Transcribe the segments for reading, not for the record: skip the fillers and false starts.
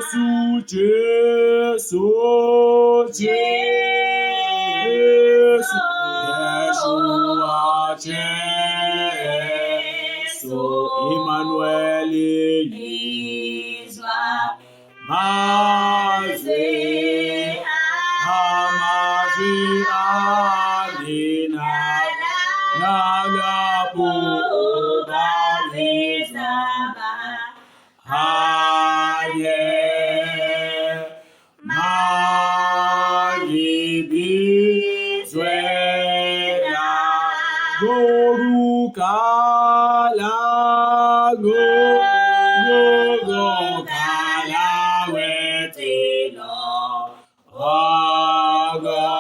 Jesu, Yeshua, Jesu, Emmanuel, Mazwi, Amazwi, Alina, Nalapu, Balizaba, Haye, Magibi, Zwela, Gorukala, Gorukala, Wetino, Ogo,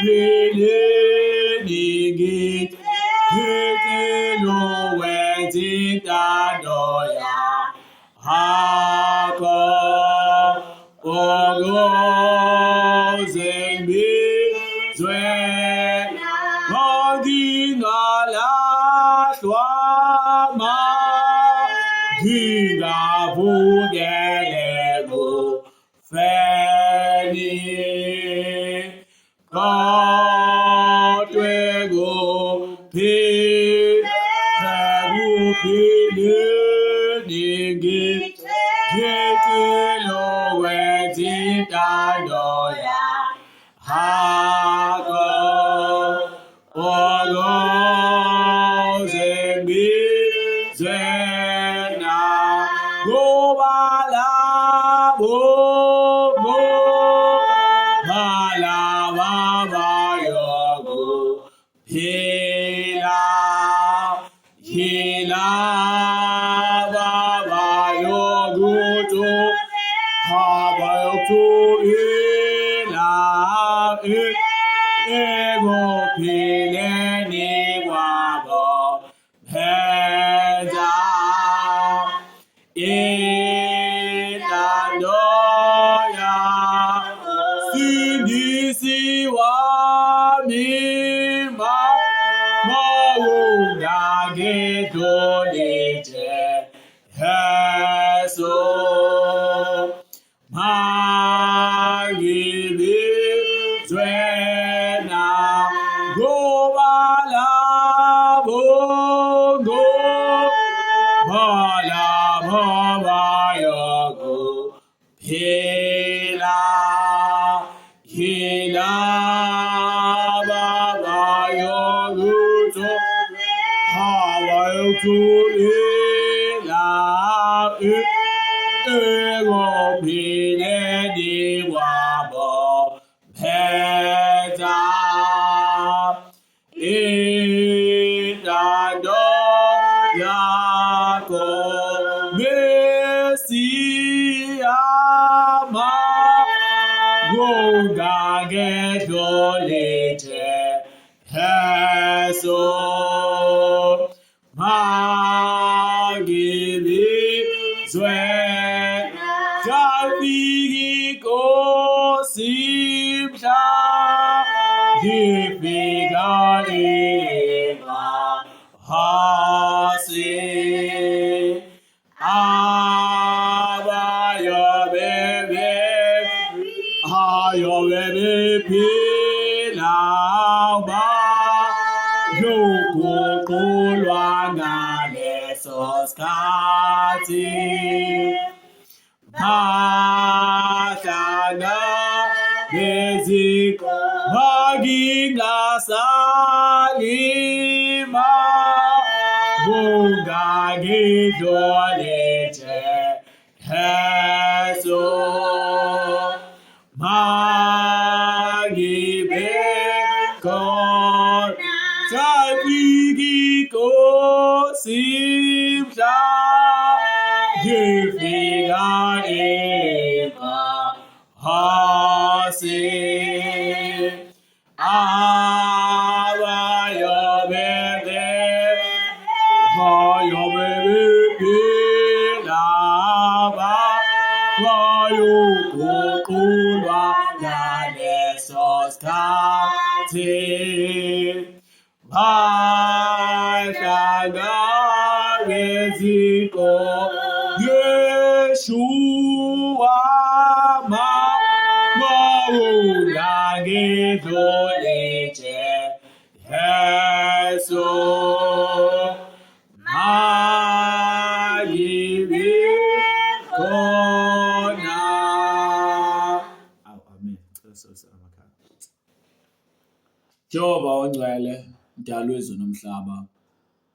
ekupheleni ngicelo wenzintando yakho ukuze ngibizwe ngingalahlwa ngingavukele kufeni kodwa ekupheleni ngicelo wenzintando yakho ukuze ngibizwe nakuba labo bayokuphila ekuphileni kwabo phenza intando yakho sindisi wami mawungangidlulile Yesu mangibizwe nakuba labo bayokuphila bayokuthola ekuphileni kwabo phenza intando yakho Mesiyama kungangedlulile Yesu mangibizwe Inkosi mhla ngifika hasi ayobephila bayoguqulwa ngaleso sikhathi bahlanga beziko bangingasalima kungangidlulile Yesu mangibekona Inkosi mhla ngifika hasi ayobephila bayoguqulwa ngaleso sikhathi bahlanga beziko Yeshua mawungangidlulile Yesu mangibekona. Amen. Jehova ongcwele mdali wezulu nomhlaba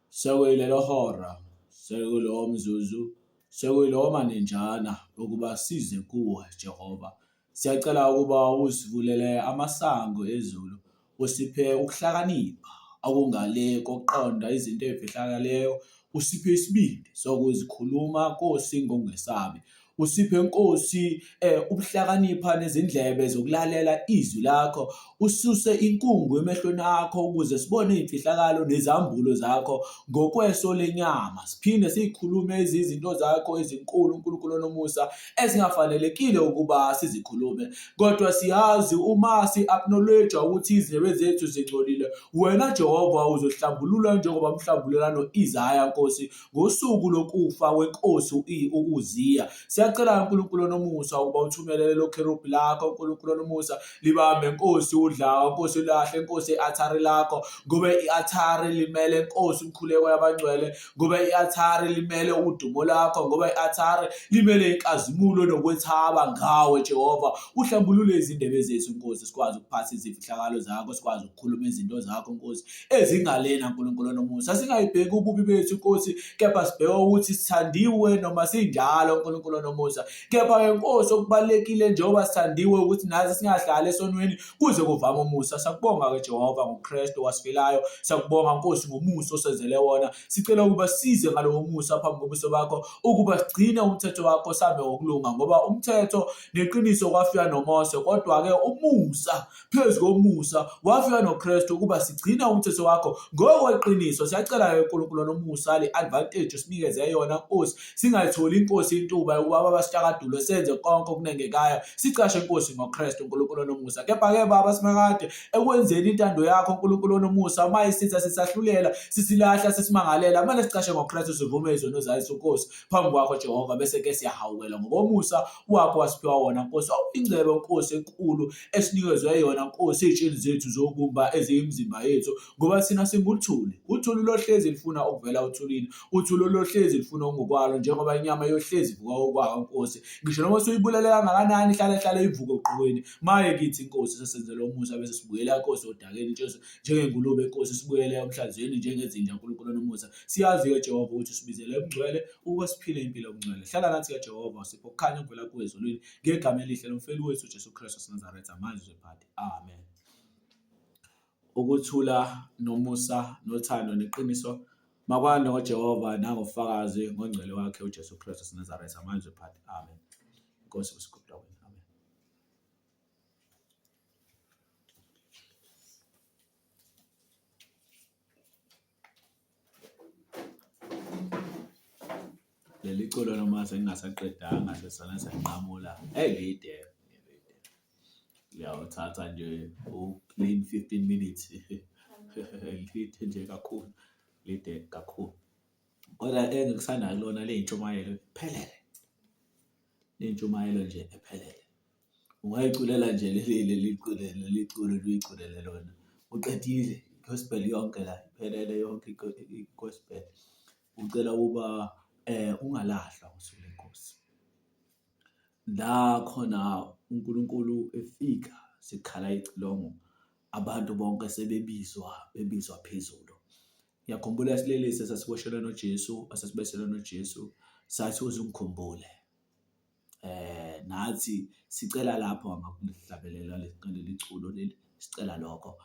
sekuyilelo hora sekulo mzuzu sekuyilo manenjana ukuba size kuwe Jehova siyacela ukuba usivulele amasango ezulu usiphe ukuhlakanipha akungale kokuqonda izinto ezifihlakaleyo usiphe isibindi sokuzikhuluma Nkosi ngongesabi usiphe Nkosi ubuhlakanipha nezindlebe zokulalela izwi lakho, ususe inkungu emehlweni akho ukuze sibone izimfihlakalo nezambulo zakho ngokweso lenyama, siphinde sikhulume izinto zakho ezinkulu uNkulunkulu nomusa ezingafanelekile ukuba sizikhulume. Kodwa siyazi uma si-acknowledge ukuthi izindebe zethu zingcolile, wena Jehova uzohlambulula njengoba mhlambulula no-Isaya Nkosi ngosuku lokufa wenkosi u-Uziya. Siyacela uNkulunkulu nomusa ukuba uthumelele lo kherubhi lakho uNkulunkulu nomusa, libambe Nkosi udlawa, Nkosi ulahle Nkosi i-althari lakho, ngoba i-althari limele Nkosi umkhuleko yabangcwele, ngoba i-althari limele udumo lakho, ngoba i-althari limele inkazimulo nokwethaba ngawe Jehova. Uhlambulule izindebe zethu Nkosi, sikwazi ukuphatha izimfihlakalo zakho, sikwazi ukukhuluma izinto zakho Nkosi ezingalena uNkulunkulu nomusa. Singayibheki ububi bethu Nkosi, kepha sibheke ukuthi sithandiwe noma sinjalo uNkulunkulu nomusa. Kepha Nkosi okubalekile njengoba sithandiwe ukuthi nathi singahlali esonweni kuze kuvame umusa. Sakubonga ke Jehova ngoKristu wasifelayo. Sakubonga Nkosi ngomusa osenzele wona. Sicela ukuba size ngalowo musa phambi kobuso bakho ukuba sigcine umthetho wakho same ngokulunga, ngoba umthetho neqiniso kwafika noMose, kodwa ke umusa phezu komusa wafika noKristu ukuba sigcine umthetho wakho ngokweqiniso. Siyacela ke uNkulunkulu nomusa le advantage usinikeze yona Nkosi, singayitholi Nkosi intuba ukuba abasishakadulo senze konke okunengekayo. Sicashe Nkosi ngoKristu uNkulunkulu nomusa. Kepha-ke Baba simakade ekwenzeni intando yakho uNkulunkulu nomusa, uma isitha sisahlulela, sisilahla, sisimangalela, manje sicashe ngoKristu sivume izono zayo Nkosi phambi kwakho Jehova, bese-ke siyahawukela ngokomusa wakho wasiphiwa wona Nkosi. Ingcebo Nkosi enkulu esinikezwe yona Nkosi ey'tsheni zethu zokumba eziyimizimba yethu, ngoba thina singuthuli. Uthuli lohlezi lifuna ukuvela uthulini, uthuli lohlezi lifuna ungokwalo, njengoba inyama yohlezi ivuka okwayo Nkosi. Ngisho noma usuyibulele kangakanani ihlale ivuka ogqokweni. Maye kithi Nkosi sesenzele umusa bese sibuyela Nkosi odakeni njengengulube Nkosi, sibuyele emhlanzweni njengezinja uNkulunkulu nomusa. Siyazi-ke Jehova ukuthi usibizele emngcwele ukuba siphile impilo engcwele. Hlala nathi-ke Jehova, sipho ukukhanya okuvela kuwe ezulwini, ngegama elihle lomfeli wethu uJesu Kristu waseNazaretha, manje uzwephathe. Amen. Ukuthula nomusa nothando neqiniso makwande ngoJehova nangofakazi ngongcwele wakhe uJesu Kristu waseNazaretha, manje uzwephathe. Amen. Inkosi usikhuphula wena. Amen. Leli culo noma sengingasaqedanga sesana senqamula lide liyawuthatha nje u-clean 15 minutes lide nje kakhulu, lide kakhulu, kodwa engikusandayo lona leyintshumayelo ephelele, leyintshumayelo nje ephelele. Ungayiculela nje leli culo uyiculele lona uqedile gospel yonke la iphelele yonke i-gospel. Ucela ukuba ungalahlwa usuku lenkosi. La khona uNkulunkulu efika sikhala icilongo, abantu bonke bebizwa phezulu. Ngiyakhumbula isilelesi esasiboshelwe noJesu, asasibeshelwe noJesu, sathi uzungikhumbule. Nathi sicela lapho angakuhlabelela leli culo leli, sicela lokho.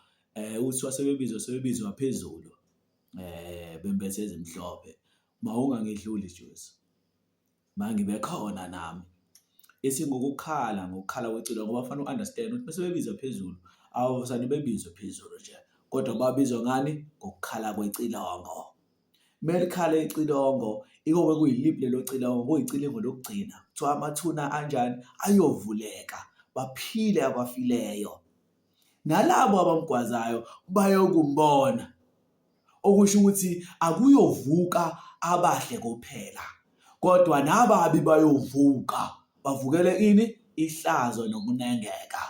Uthi sebebizwa phezulu, bembethe ezimhlophe. Mawungangidluli Jesu, mangibe khona nami. Ngokukhala kwecilo, ngoba fanele u-understand ukuthi bese bebizwa phezulu, awusani bebizwe phezulu nje, kodwa babizwa ngani? Ngokukhala kwecilongo. Melikhale icilongo, ikobe kuyiliphi lelo cilongo, kuyicilingo lokugcina. Kuthiwa amathuna anjani? Ayovuleka, baphile abafileyo. Nalabo abamgwazayo bayokumbona. Okusho ukuthi akuyovuka abahle kuphela, kodwa nababi bayovuka. Bavukele ini? Ihlazo nokunengeka.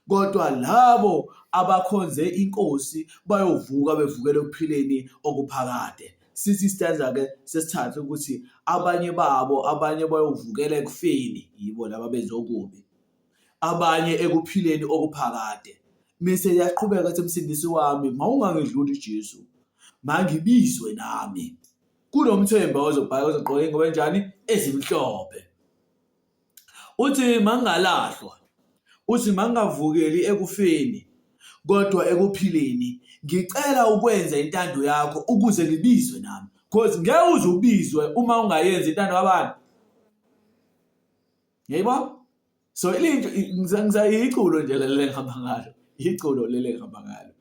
Kodwa labo abakhonze inkosi bayovuka bevukele ukuphileni okuphakade. Sithi stanza-ke sesithathu ukuthi abanye bayovukela ekufeni, yibo laba benza okubi, abanye ekuphileni okuphakade. Mise yaqhubeka ethi, Msindisi wami, mawungangidluli Jesu, mangibizwe nami kulo mthemba ozogqoka ingubo enjani? Ezimhlophe. Uthi mangalahlwa, uthi mangavukeli ekufeni, kodwa ekuphileni. Ngicela ukwenza intando yakho ukuze ngibizwe nami, because ngeke uze ubizwe uma ungayenzi intando yabani? Yebo? So ilinto ngizayiculo nje lele ngihamba ngalo. Iculo lele ngihamba ngalo.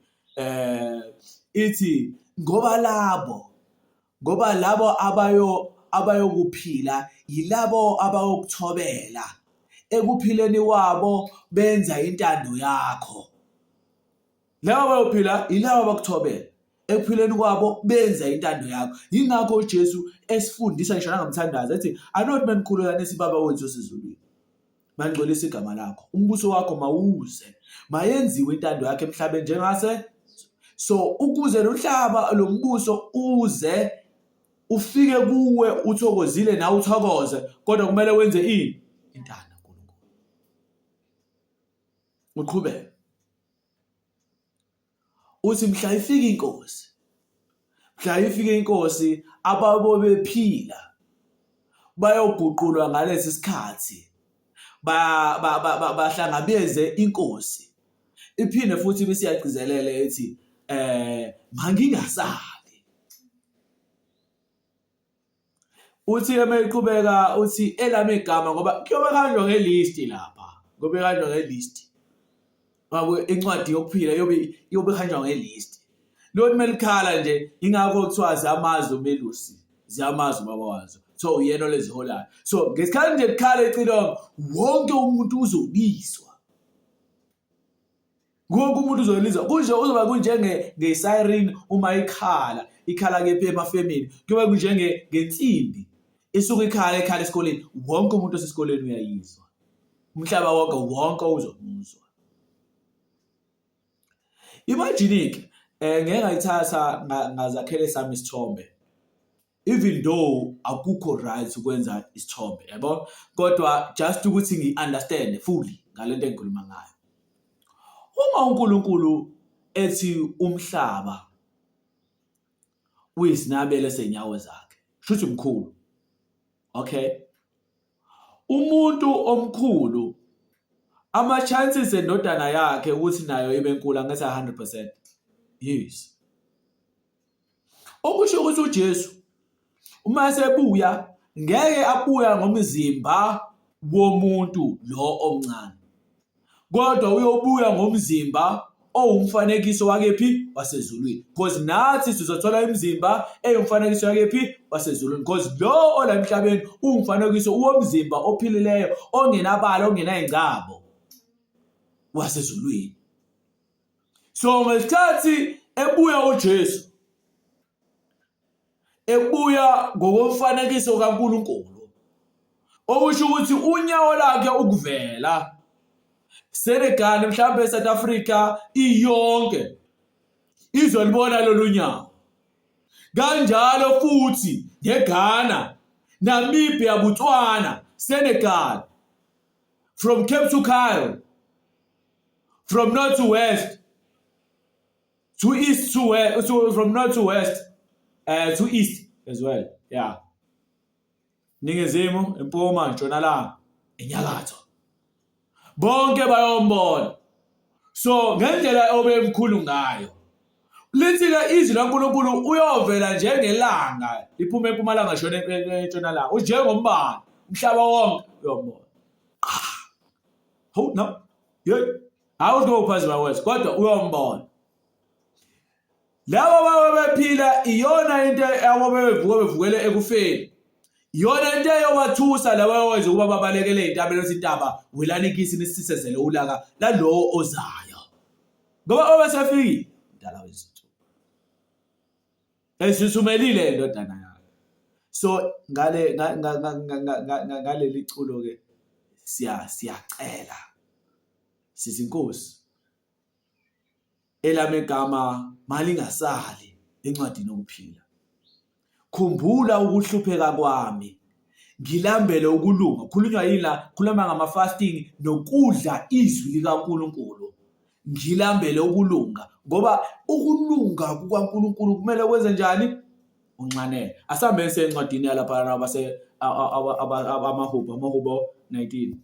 Ithi ngoba labo abayokuphila yilabo abayokuthobela ekuphileni kwabo benza intando yakho. Labo abayophila yilabo abakuthobela ekuphileni kwabo benza intando yakho. Yingakho uJesu esifundisa ngisho nangamthandazo ethi anothi manikhulekane sibaba wethu osezulwini. Mangcolisa igama lakho. Umbuso wakho mawuze. Mayenziwe intando yakhe emhlabeni njengase. So ukuze nomhlaba lo mbuso uze ufike kuwe uthokozile nawe uthokoze kodwa kumele wenze ini? Intando kaNkulunkulu. Uqhubeke. Uthi mhla ifika inkosi. Mhla ifika inkosi ababo bephila bayoguqulwa ngalesi sikhathi. Bahlangabeze inkosi. Iphinde futhi besiyagcizelela ethi mangingasabi. Uthi emeqhubeka uthi elami igama ngoba kuyobe kanjwa ngelist lapha. Ngoba kanjwa ngelist. Ngoba incwadi yokuphila yobe kanjwa ngelist. Lo melikhala nje ingakho kuthiwa ziyamazi umelusi. Ziyamazi ubaba wazo. So uyena oleziholayo. So ngesikhathi nje likhala ecilongo wonke umuntu uzobizwa. Wonke umuntu uzolizwa. Kunje uzoba kunjenge nge-siren uma ikhala kephi emafemini. Kuyoba kunjenge ngensimbi. Isuka ikhala esikoleni. Wonke umuntu osesikoleni uyayizwa. Umhlaba wonke uzomuzwa. Imagine ngeke ngayithatha ngazakhele sami isithombe. Even though akukho right ukwenza isithombe, yabo? Kodwa just ukuthi ngi-understand fully ngalento engikhuluma ngayo. Uma uNkulunkulu ethi umhlaba uyisinabele senyawo zakhe, shuthi mkhulu. Okay? Umuntu omkhulu ama chances endodana yakhe ukuthi nayo ibe enkulu angathi 100%. Yes. Okusho ukuthi uJesu uma sebuya ngeke abuya ngomzimba womuntu lo omncane. Kodwa uyobuya ngomzimba owumfanekiso wakephi wasezulwini. Because nathi sizothola imizimba eyumfanekiso wakephi wasezulwini. Because lo ola emhlabeni umfanekiso womzimba ophilileyo ongenabala ongenayingcabo wasezulwini. So ngesikhathi ebuya uJesu ebuya ngokomfanekiso kaNkulunkulu. Okusho ukuthi unyawo lakhe ukuvela. Senegal mhlawumbe eSouth Africa iyonke izolibona lolu nyawo. Kanjalo futhi ngeGhana, Namibia, Botswana, Senegal. From Cape to Cairo. From north to west. To east to west. From north to west. To east as well. Yeah. Ningizimu, empuma, ntshonalanga, enyakatho. Bonke bayombona. So ngendlela obemkhulu ngayo. Lithi ke izwi laNkulunkulu uyovela njengelanga liphuma empumalanga lishona entshonalanga. Unjengombani umhlaba wonke uyombona. Hold no. Yeah. Awuthi ngophazi bawethu kodwa uyombona. Labo babephila iyona into bevukele ekufeni. Iyona into eyobathusa labo wenze ukuba babalekele intabelo sintaba welani ikisi nisisezele ulaka lalo ozayo. Ngoba obesefikile indala wethu. Esisumelile indodana yakhe. So ngale liculo ke siyacela. Sizinkosi. Elami igama malingasali encwadini yokuphila. Khumbula ukuhlupheka kwami. Ngilambele ukulunga. Khulunywa yila, khuluma ngama fasting nokudla izwi likaNkulunkulu. Ngilambele ukulunga ngoba ukulunga kukaNkulunkulu kumele wenze njani? Unxanele. Asambe encwadini yalapha abase amaHubo 19.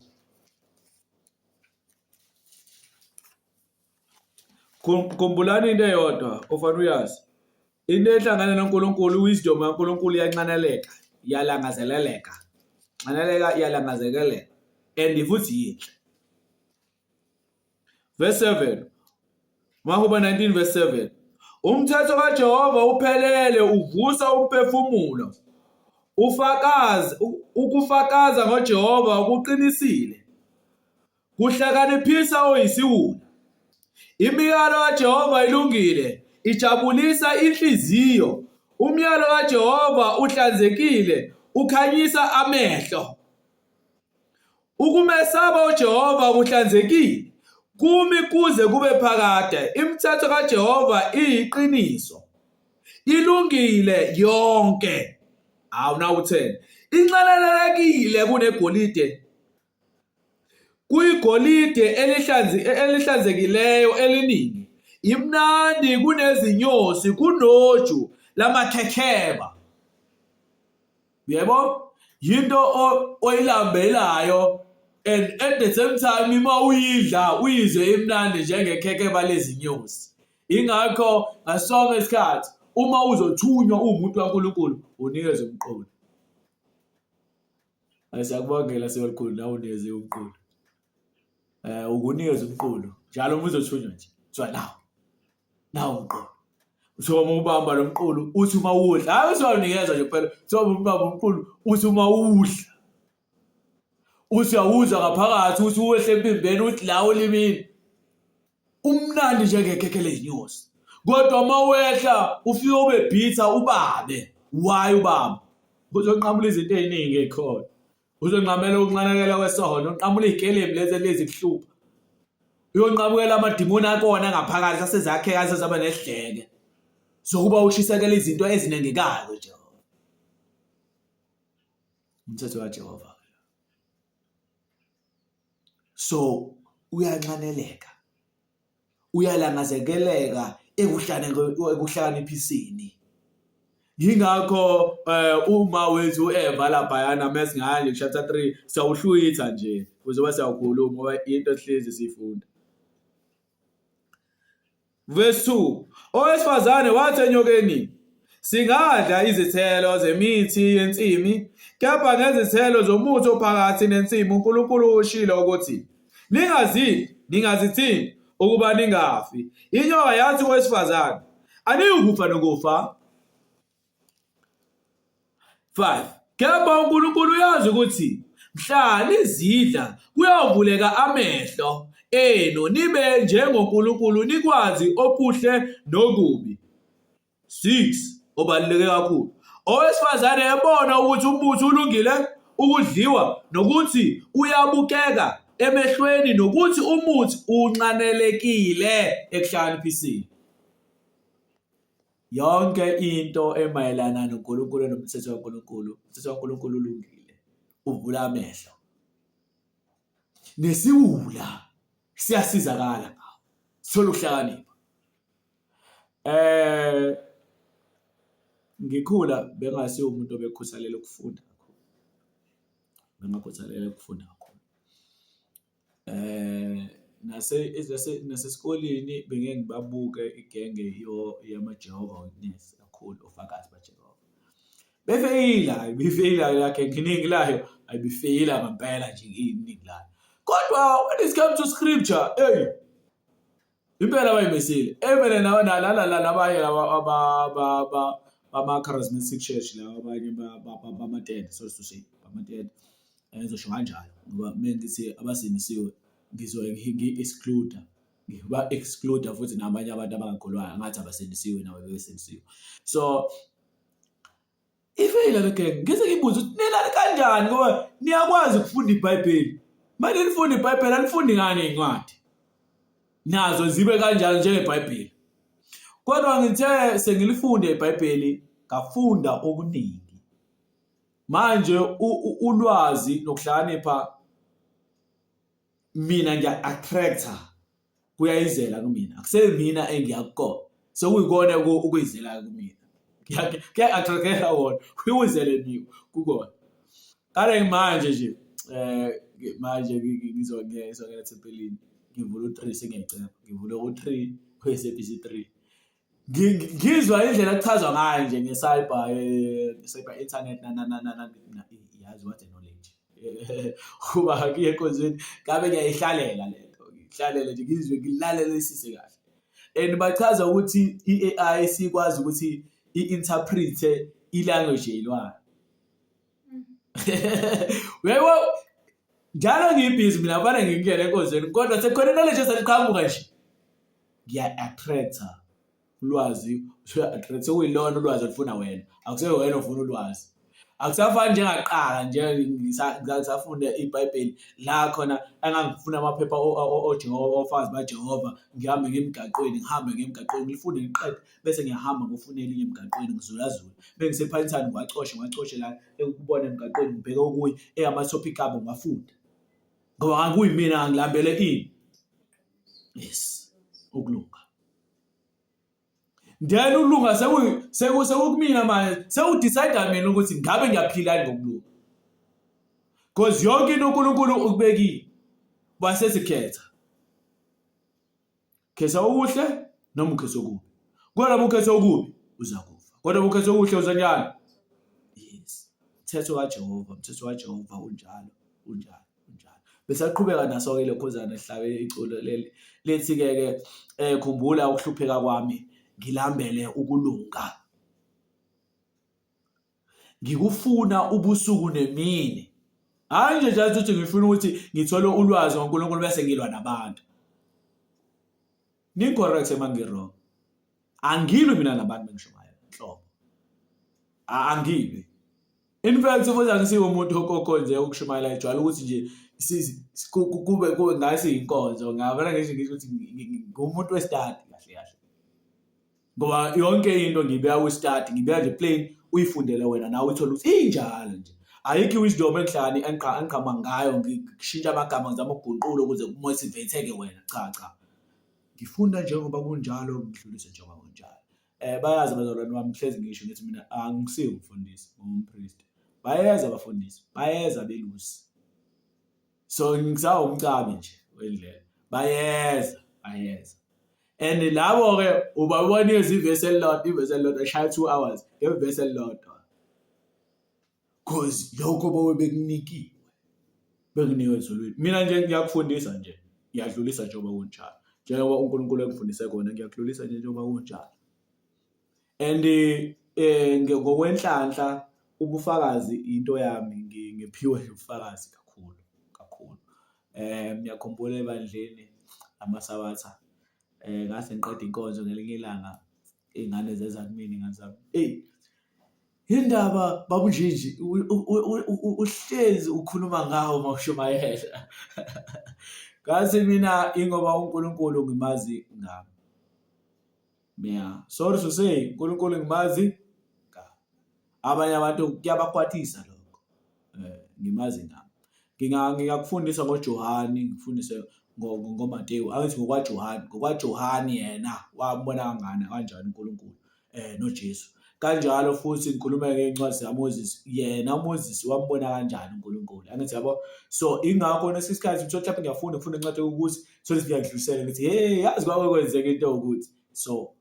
Khumbulani into eyodwa ofana uyazi. Into ehlangana noNkulunkulu, wisdom kaNkulunkulu iyanxaneleka, iyalangazeleleka. Nxaneleka iyalangazeleleka. and futhi yinhle. Verse 7. Mahubo 19 verse 7. Umthetho kaJehova uphelele uvusa umphefumulo. Ukufakaza ngoJehova kuqinisile. Kuhlakaniphisa oyisiwula. Imiyalo kaJehova ilungile, ijabulisa inhliziyo. Umyalo kaJehova uhlanzekile, ukhanyisa amehlo. Ukumesaba uJehova kuhlanzekile, kumi kuze kube phakade. Imithetho kaJehova iyiqiniso, ilungile yonke. Nawu 10. Inxelelekile kunegolide, kuyigolide elihlanzekileyo eliningi. Imnandi kunezinyosi, kunoju lamakhekheba. Yebo, yinto oyilambelayo, and at the same time uma uyidla uyizwe imnandi njengekhekheba lezinyosi. Ingakho ngasonke isikhathi uma uzothunywa umuntu kaNkulunkulu unikezwe umqulu. Siyakubongela siyolikhulu nawe unikezwe umqulu. Ukunikezwe umqulu njalo uma uzothunywa nje kuthiwa nawo umqulu. Uthiwa uma ubamba lo mqulu uthi uma udla, hayi usawunikezwa nje kuphela. Uthiwa uma ubamba umqulu uthi uma udla, uthi uyawuzwa ngaphakathi, uthi uwehle empimbeni, uthi la olimini umnandi njengekhekhe lezinyosi. Kodwa uma wehla ufike ube bitter ubabe. Why ubaba? Uzonqamula izinto eziningi ekhona. Uzonqamela ukunqanekela kwesono, unqamula izikelemu lezi kuhlupha. Uyonqamukela amadimoni akona ngaphakathi asezakheka asezaba nesidleke. Sokuba ushisekela izinto ezinengekayo nje. Umthetho kaJehova. So uyanqaneleka. Uyalangazekeleka ekuhlakaniphisini. Yingakho uma wethu Eva laphayana mesingale chapter 3 siyawuhlwitha nje kuzoba siyakhuluma ngoba into esihlezi sifunda. Verse 2. Owesifazane wathi enyokeni, singadla izithelo zemithi yensimi, kepha ngezithelo zomuthi ophakathi nensimi uNkulunkulu ushilo ukuthi ningazithinti ukuba ningafi. Inyoka yathi kowesifazane, aniyikufa nokufa. 5. Kepha uNkulunkulu uyazi ukuthi mhla nizidla kuyavuleka amehlo enu nibe njengoNkulunkulu nikwazi okuhle nokubi. 6. Obaluleke kakhulu. Owesifazane ebona ukuthi umuthi ulungile ukudliwa nokuthi uyabukeka emehlweni nokuthi umuthi unqanelekile ekuhlakaniphiseni. Yonke into emayelana noNkulunkulu nomthetho kaNkulunkulu, umthetho kaNkulunkulu ulungile, uvula amehlo. Nesiwula siyasizakala ngawo, sithola ukuhlakanipha. Ngikhula bengasiyo umuntu obekhuthalela ukufunda kakhulu. Bengakhuthalela ukufunda kakhulu. Nasesikoleni bengeke ngibabuke igenge yamaJehova Witness kakhulu, ofakazi baJehova. Befeyila lakhe nginingi layo, ayibifeyila ngempela nje iningi layo. Kodwa when it comes to scripture, impela bayimesile. Even nabanye bama-charismatic church la abanye bama-tent, so to say, bama-tent. Ngizosho kanjalo ngoba mengithi abasindisiwe ngi-exclude, ngiba-exclude futhi nabanye abantu abangakholwayo ngathi abasindisiwe nabo bebesindisiwe. So ifeyila bekhe ngise ngibuza ukuthi nilala kanjani ngoba niyakwazi ukufunda iBhayibheli. Manje nifunda iBhayibheli anifundi ngani incwadi? Nazo zibe kanjalo njengeBhayibheli. Kodwa ngithe sengilifunde iBhayibheli ngafunda okuningi. Manje ulwazi nokuhlakanipha mina ngiya-attractor, kuyayizela kumina. Akusele mina engiyakho. Sekuyikona ukuyizela kumina. Kuya-attractela wona, kuyizele niyo kukona. Kale manje nje manje ngizongena thempelini, ngivula u3 sengiyacela. Ngivula u3 kuyesepisi 3. Ngizwa indlela echazwa ngayo nje ngecyber internet yazi what knowledge. kuba ngiye enkonzweni ngabe ngiyayihlalela lento, ngiyihlalela nje ngizwe ngilalelisise kahle. And bachaza ukuthi i-AI sikwazi ukuthi i-interpret-e i-language yeyilwane. Yebo, njalo ngibhizi mina bana ngingena enkonzweni kodwa sekukhona knowledge eseliqhamuka nje. Ngiya-attract-a ulwazi, usuya-attract sekuyilona ulwazi olufuna wena, akusebe wena ofuna ulwazi. Akusafani njengaqala nje ngisafunde iBhayibheli la khona engangifuna amaphepha ofakazi baJehova, ngihambe ngemigaqweni ngilifunde ngiqede bese ngiyahamba ngofuna elinye emgaqweni ngizulazula. Bengisephanithani ngiwacoshe la ekubona emgaqweni ngibheke okuye ama-topic abo ngafunda. Ngoba ngakuyimina ngilambele ini? Yes, ukulunga. Then ulunga sekukumina manje, sewudecide mina ukuthi ngabe ngiyaphila ngokulunga. Because yonke into uNkulunkulu ukubekile, wasesikhetha. Khetha okuhle noma ukhetha okubi. Kodwa ukhetha okubi uzakufa. Kodwa ukhetha okuhle uzanyana. Yes. Umthetho kaJehova unjalo. Bese aqhubeka naso-ke lokhuzana ehlabe iculo leli. Lethi-ke khumbula ukuhlupheka kwami. Ngilambele ukulunga. Ngikufuna ubusuku nemini. Hayi nje just ukuthi ngifuna ukuthi ngithole ulwazi ngoNkulunkulu bese ngilwa nabantu. Ni-correct mangirong. Angilwi mina nabantu bengishomayo nhlobo. Angilwi. In fact futhi angisiwe umuntu okhonze ukushumayela ejwayele ukuthi nje kube ngasi inkonzo. Ngabona ngisho ukuthi ngumuntu we-study kahle. Ngoba yonke into ngibeka ku-study, ngibeka nje plain uyifundele wena nawe uthola ukuthi injalo nje. Ayikho iwisdom engihlani engiqhama ngayo ngishintsha amagama ngizama ukuguqula ukuze kumotivate-ke wena. Cha. Ngifunda njengoba kunjalo ngidlulise njengoba kunjalo. Bayazi abazalwane bami hlezi ngisho ngithi mina angisiyo umfundisi, ngumpriest. Bayeza abafundisi, bayeza belusi. So ngisawa umcabi nje wendlela. Bayeza. And labo-ke ubabona ivesi elilodwa eshaya 2 hours, ngevesi elilodwa. Because lokho bowe bekunikiwe. Bekuniwe ezulwini. Mina nje ngiyakufundisa nje, ngiyadlulisa njengoba kunjalo. Njengoba uNkulunkulu engifundise kona ngiyakudlulisa nje njengoba kunjalo. And ngokwenhlanhla ubufakazi into yami ngiphiwe ubufakazi kakhulu. Ngiyakhumbula ebandleni amasabatha ngase ngiqeda inkonzo ngelinye ilanga ingane zeza kumina ingane zami. Indaba babunjinji uhlezi ukhuluma ngawo mawushumayela. Kasi mina ingoba uNkulunkulu ngimazi ngami. Sorry to say uNkulunkulu ngimazi ngami. Abanye abantu kuyabakhwathisa lokho. Ngimazi ngami. Ngingakufundisa ngoJohani, ngifundise ngoMateyu, angithi ngokwaJohani yena wambona kanjani uNkulunkulu noJesu. Kanjalo futhi ngikhuluma ngeincwadi zikaMoses, yena uMoses wambona kanjani uNkulunkulu. Angithi yabo, so ingakho nesisikhathi ukuthi mhlawumbe ngiyafunda incwadi ukuthi so ngiyadlulisela ngithi yazi kwakwenzeka into ukuthi so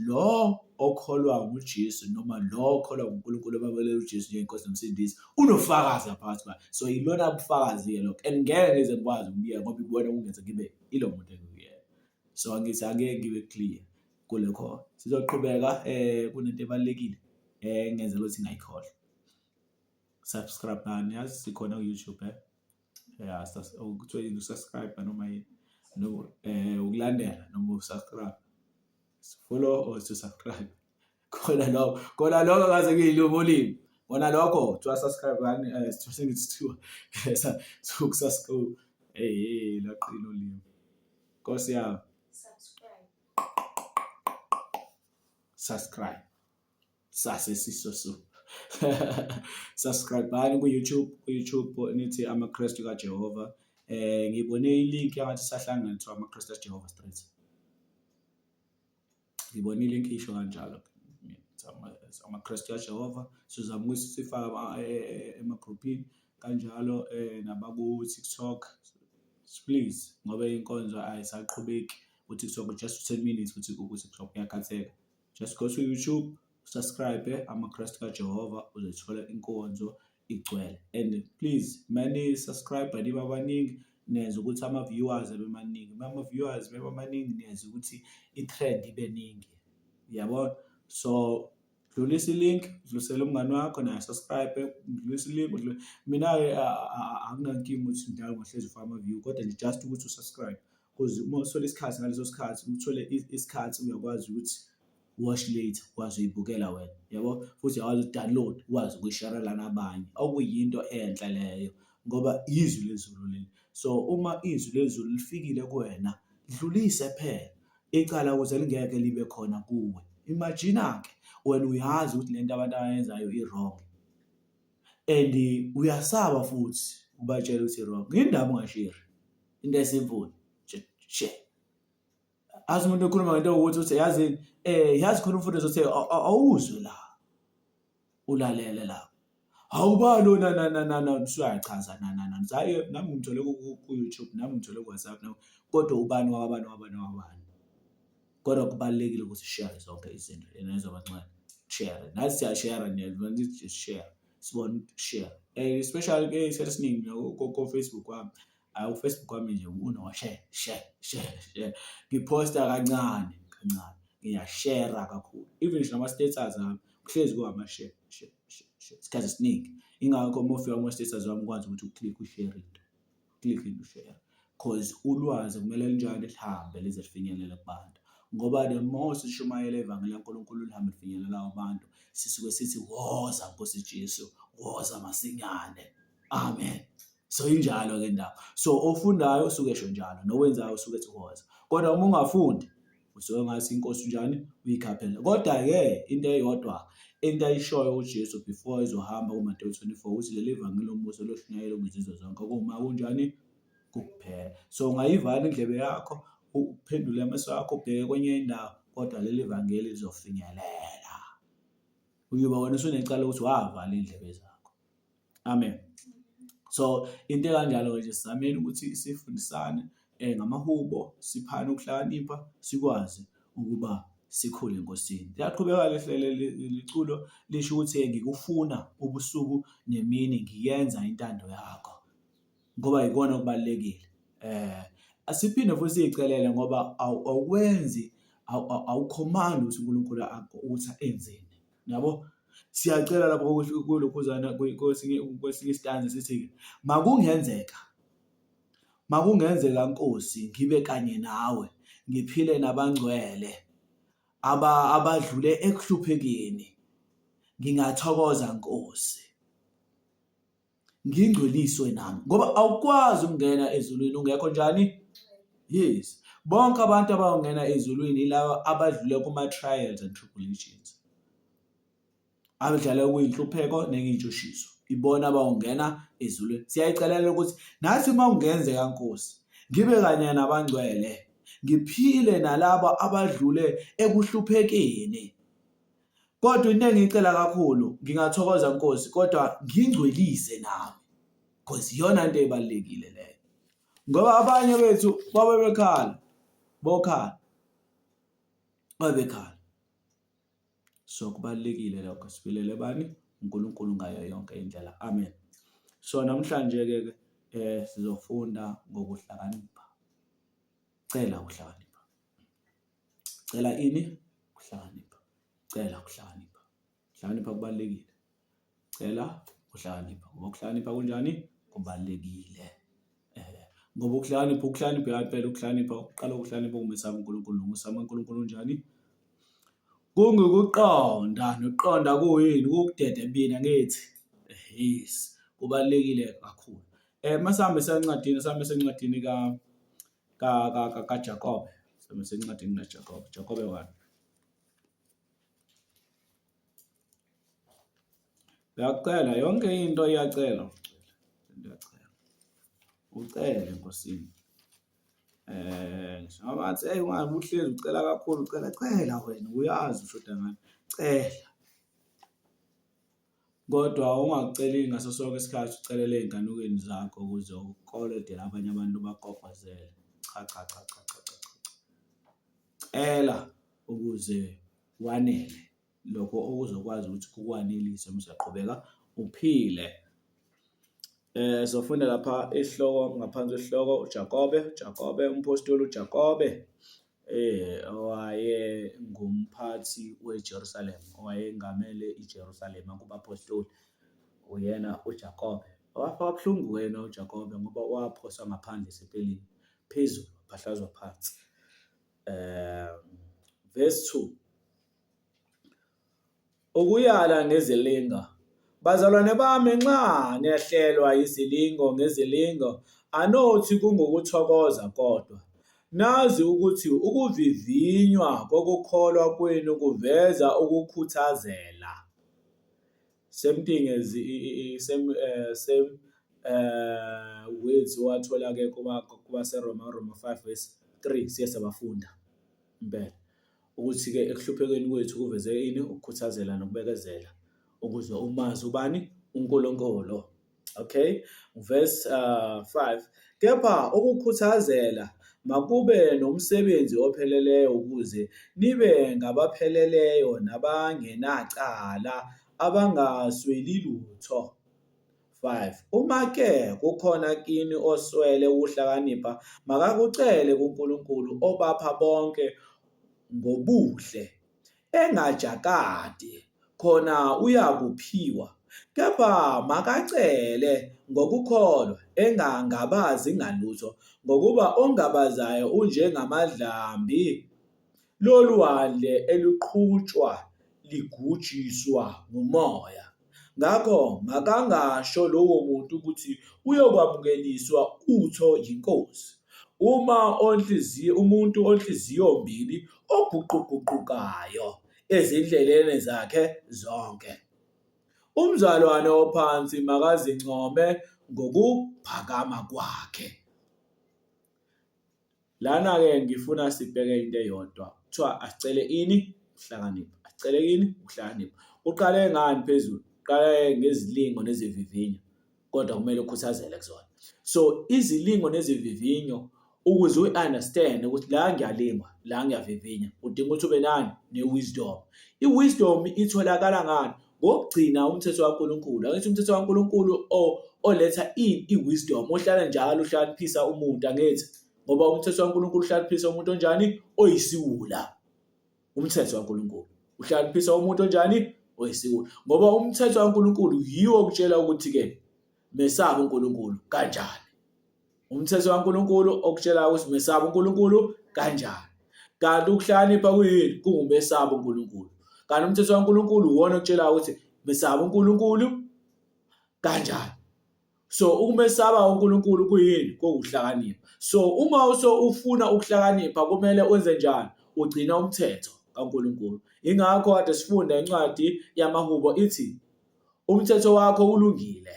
lo okholwa nguJesu noma lo okholwa nguNkulunkulu obabelela uJesu njengenkosi nomsindisi unofakazi phakathi kwakhe. So ilona ubufakazi-ke lokho, and ngeke ngize ngikwazi ukubika ngoba ikubona kungenza ngibe ilo muntu engiyena. So angithi angeke ngibe clear kulekho. Sizoqhubeka kunento ebalekile ngenzela ukuthi ngayikhohlwa. Subscribe nani, yazi sikhona ku-YouTube ukuthiwa subscribe noma no ukulandela noma usubscribe. Follow or to subscribe. Khona lokho kaze ngiyiluma ulimi. Bona lokho to subscribe ngani sithiwa ukusubscribe. Laqina ulimi. Nkosi yami. Subscribe. Sasesiso. Subscribe bani ku-YouTube nithi amaKristu kaJehova. Ngibone ilink yangathi sahlangana to amaKristu kaJehova Street. Ngibone ilink isho kanjalo. AmaKristu kaJehova sizama ukuthi sifaka emagroupini kanjalo nabaku TikTok. Please ngoba inkonzo ayisaqhubeki ku-TikTok just 10 minutes futhi ku-TikTok uyakhatheka. Just go to YouTube, subscribe amaKristu kaJehova uzothola inkonzo igcwele. And please mani subscribe nibe abaningi nenza ukuthi ama-viewers abe maningi. Ama-viewers beba maningi nenza ukuthi i-trend ibe ningi. Yabo? So dlulisa i-link, dlulisela umngani wakho naye subscribe, dlulisa i-link. Mina-ke akunankinga ukuthi njalo ngohlezi ufaka ama-view kodwa nje just ukuthi usubscribe. Because uma uthole isikhathi ngaleso sikhathi, uthole isikhathi uyakwazi ukuthi watch later, ukwazi uyibukela wena, yabo? Futhi uyakwazi ukudownload, ukwazi ukuyisharela nabanye, okuyinto enhle leyo ngoba izwi lezulu leli. So uma izwi lezulu lifikile kuwena, dlulise phela icala ukuze lingeke libe khona kuwe. Imagine-ke wena uyazi ukuthi lento abantu abayenzayo i-wrong and uyasaba futhi ubatshela ukuthi i-wrong. Ngindaba ungashiri into esimple nje. Azi umuntu okhuluma ngento ukuthi uthi yazi yazi khona umfundisi uthe awuzwe la ulalele la awubalo na usuyachaza hayi nami ngithole ku YouTube, nami ngithole ku WhatsApp, kodwa ubani wabani kodwa kubalekile ukuthi share zonke izinto enezobancane. Share nathi siyashare nje just share, sibone share especially ke sesiningi ko Facebook wami. Facebook wami nje share ngiposta kancane ngiyashare kakhulu, even nama status ami kuhlezi kuhamba share isikhathi esiningi. Ingakho uma ufika ama status wami ukwazi ukuthi uclick ushare into, ushare because ulwazi kumele linjani lihambe lize lifinyelele kubantu, ngoba the more sishumayela ivangeli laNkulunkulu lihambe lifinyelela abantu, sisuke sithi woza Nkosi Jesu, woza masinyane. Amen. So injalo ke ndaba. So ofundayo usuke esho njalo, nowenzayo usuke ethi woza. Kodwa uma ungafundi usuke ngathi inkosi njani uyikhaphela. Kodwa ke into eyodwa into ayishoyo uJesu before izohamba kuMateyu 24 uthi leli vangeli lomusa loshunyayela kwizizwe zonke kuma kunjani kuphela. So ungayivala indlebe yakho, uphendule amaso akho, ubheke kwenye indawo, kodwa leli vangeli lizofinyelela. Uyuba wena usunecala ukuthi wavala indlebe zakho. Amen. So into kanjalo nje sizameni ukuthi sifundisane ngamahubo, siphane ukuhlakanipha, sikwazi ukuba sikhule enkosini. Liyaqhubeka liculo lisho ukuthi ngikufuna ubusuku nemini ngiyenza intando yakho, ngoba ikona okubalekile. Asiphinde futhi siyicelele ngoba awukwenzi, awucommand ukuthi uNkulunkulu ukuthi enzeni. Yabo? Siyacela lapho kulokhuzana kwesinye istanza sithi makungenzeka Nkosi ngibe kanye nawe, ngiphile nabangcwele abadlule ekuhluphekeni, ngingathokoza Nkosi, ngingcweliswe nami, ngoba awukwazi ukungena ezulwini ungekho njani. Yes, bonke abantu abangena ezulwini ilabo abadlule kuma-trials and tribulations, abadlala kuyinhlupheko nengintshushiso, ibona abawungena ezulwini. Siyayicelela ukuthi nathi uma kungenzeka Nkosi ngibe kanye nabangcwele, ngiphile nalabo abadlule ekuhluphekeni, kodwa into engiyicela kakhulu, ngingathokoza Nkosi kodwa ngingcwelise nami, because iyona into ebalekile leyo. Ngoba abanye bethu babekhala so kubalekile lokho, siphilele bani? uNkulunkulu ngayo yonke indlela. Amen. So namhlanje ke sizofunda ngokuhlakanipha. Cela ukuhlakanipha. Cela ini? Ukuhlakanipha. Cela ukuhlakanipha. Ukuhlakanipha kubalekile. Cela ukuhlakanipha. Ngoba ukuhlakanipha kunjani? Kubalekile. Ngoba ukuhlakanipha yaphela ukuhlakanipha, uqala ukuhlakanipha ukumesaba uNkulunkulu, nokusaba uNkulunkulu njani? Kungikuqonda, nokuqonda kuyini? Kukudedebina ngithi. Yes, kubalekile kakhulu. Masambe sencwadini kaJakobe. Sambe sencwadini kaJakobe. Jakobe 1. Uyacela yonke into iyacela. Ucele Nkosini. Ngoba athi ungabe uhlezi ucela kakhulu, cela wena, uyazi ushoda ngani. Cela. Kodwa ungaceli ngaso sonke isikhathi ucelele ey'nganukweni zakho ukuze ukolode abanye abantu bakogozele. Cha. Cela ukuze wanele lokho okuzokwazi ukuthi kukwanelise uma usaqhubeka uphile Sofunda lapha isihloko ngaphansi kwesihloko Jakobe, umpostoli uJakobe owaye ngumphathi weJerusalem, owayengamele iJerusalem kubapostoli, uyena uJakobe. Wafaka kabuhlungu wena uJakobe ngoba waphoswa ngaphandle esepelini, phezulu phahlazwa phansi. Verse 2, ukuyala ngezilingo. Bazalwane bami, nxa nehlelwa izilingo ngezilingo, anothi kungukuthokoza kodwa. Nazi ukuthi ukuvivinywa kokukholwa kwenu kuveza ukukhuthazela. Same thing as same words wathola-ke kubaseRoma 5 verse 3 siye sabafunda impela ukuthi-ke ekuhluphekeni kwethu kuveze ini? Ukukhuthazela nokubekezela ukuze umazi ubani? uNkulunkulu. Okay, verse 5, kepha ukukhuthazela makube nomsebenzi opheleleyo ukuze nibe ngabapheleleyo nabangenacala abangasweli lutho. 5, uma-ke kukhona kini oswele ukuhlakanipha, makakucele kuNkulunkulu obapha bonke ngobuhle, engajakadi, khona uyakuphiwa. Kepha makacele ngokukholwa, engangabazi ngalutho, ngokuba ongabazayo unjengamadlambi lolwandle eluqhutshwa ligujiswa ngumoya. Ngakho makangasho lowo muntu ukuthi uyokwamukeliswa utho yiNkosi. Umuntu onhliziyo mbili, oguquguqukayo ezindleleni zakhe zonke. Umzalwane ophansi makazincome ngokuphakama kwakhe. Lana-ke ngifuna sibheke into eyodwa. Kuthiwa asicele ini? Ukuhlakanipha. Asicele ini? Ukuhlakanipha. Uqale ngani phezulu? Uqale ngezilingo nezivivinyo, kodwa kumele ukhuthazele kuzona. So izilingo nezivivinyo, ukuze uyi-understand ukuthi la ngiyalingwa, la ngiyavivinya, udinga ukuthi ube nani? Ne-wisdom. I-wisdom itholakala ngani? Ngokugcina umthetho kaNkulunkulu. Angithi umthetho kaNkulunkulu oletha i-wisdom, ohlala njalo uhlaniphisa umuntu, angithi? Ngoba umthetho kaNkulunkulu uhlaniphisa umuntu onjani? Oyisiwula. Umthetho kaNkulunkulu uhlaniphisa umuntu onjani? Oyisiwula. Ngoba umthetho kaNkulunkulu yiwo okutshela ukuthi-ke mesaba uNkulunkulu kanjani. Umthetho kaNkulunkulu okutshela ukuthi mesaba uNkulunkulu kanjani. Kanti ukuhlakanipha kuyini? Kungumesaba uNkulunkulu. Kanti umthetho kaNkulunkulu uwona okutshela ukuthi mesaba uNkulunkulu kanjani. So ukumesaba uNkulunkulu kuyini? Kuwuhlakanipha. So uma ufuna ukuhlakanipha kumele wenze njani? Ugcina umthetho kaNkulunkulu. Ingakho kade sifunda incwadi yamaHubo ithi umthetho wakho ulungile.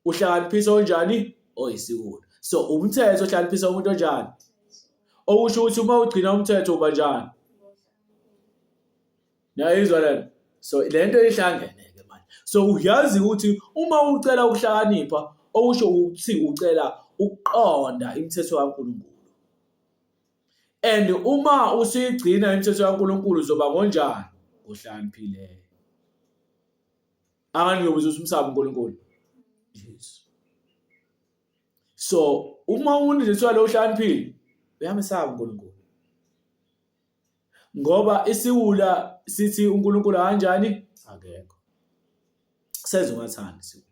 Uhlakaniphisa onjani? Oyisiwula. So umthetho ohlakaniphisa umuntu onjani? Okusho ukuthi uma ugcina umthetho uba njani? Niyayizwa lento? So lento ihlangene-ke manje. So uyazi ukuthi uma ucela ukuhlakanipha, okusho ukuthi ucela ukuqonda imithetho kaNkulunkulu. And uma usuyigcina imithetho kaNkulunkulu uzoba ngonjani? Uhlakaniphile. Angani ngiyobuza ukuthi umsaba uNkulunkulu? Yes. So uma unesizwe lo uhlakaniphile, uyamesaba uNkulunkulu. Ngoba isiwula sithi uNkulunkulu kanjani? Akekho. Senze ungathanda isiwula.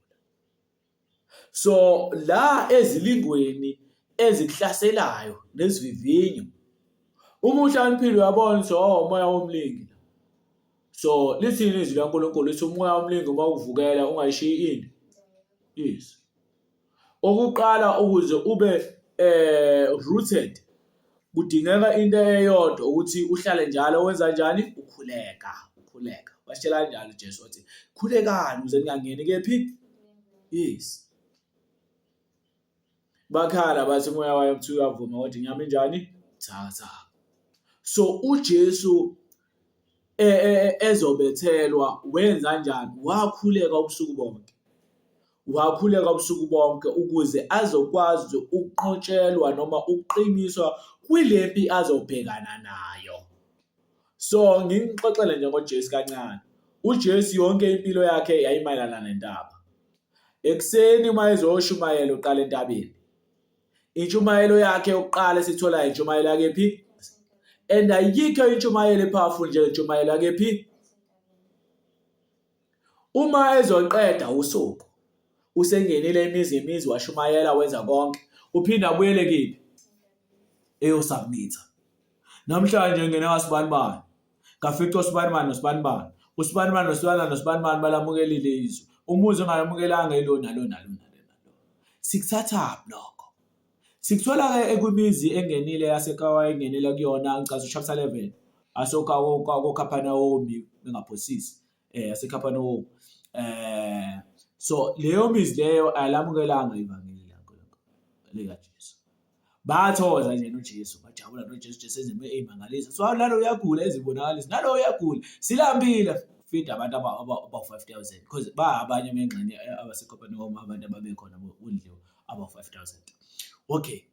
So la ezilingweni ezikuhlaselayo nesivivinyo, uma uhlakaniphile uyabona ukuthi umoya womlingi. So lithini izwi laNkulunkulu lithi umoya womlingi uma uvukela ungayishiyi ini? Yes. Okuqala ukuze ube rooted, kudingeka into eyodwa ukuthi uhlale njalo wenza njani? Ukhuleka. Washela njalo uJesu wathi, "Khulekani ukuze ningangeni kephi?" Yes. Bakhala bathi umoya wayo kuthi uyavuma kodwa inyama injani? Thatha. So uJesu ezobethelwa wenza njani? Wakhuleka ubusuku bonke ukuze azokwazi ukuqotshelwa noma ukuqiniswa kwilempi azobhekana nayo. So ngingixoxele nje ngoJesu kancane. uJesu yonke impilo yakhe yayimayelana nentaba. Ekuseni uma ezoshumayela uqala entabeni. Intshumayelo yakhe yokuqala esithola intshumayelo yakephi? And ayikho intshumayelo epowerful njengentshumayelo yakephi? Uma ezoqeda usuku usengenile imizi washumayela wenza konke, uphinda abuyele kephi? Eyosubmitha. Namhlanje ngene kaSibanibani, ngafica uSibanibani nosbanibani balamukelile izwi. Umuzi ongalamukelanga ilo nalo. Sikuthathaphi lokho? Sikuthola-ke ekwimizi engenile yaseKawa engenile kuyona ngicazwe chapter 11 koKhaphanawomi bengaphosisi yaseKhaphanawomi. So leyo mizi leyo alamukelanga ivangeli likaJesu. Bathoza nje noJesu, bajabula noJesu, Jesu ezenze ey'mangaliso. So nalo uyagula ezibonakalisa, nalo uyagula. Silambile feed abantu aba-5,000 because abanye bengxenye abaseKhaphanawomi abantu ababekhona kudliwa aba-5,000. Okay.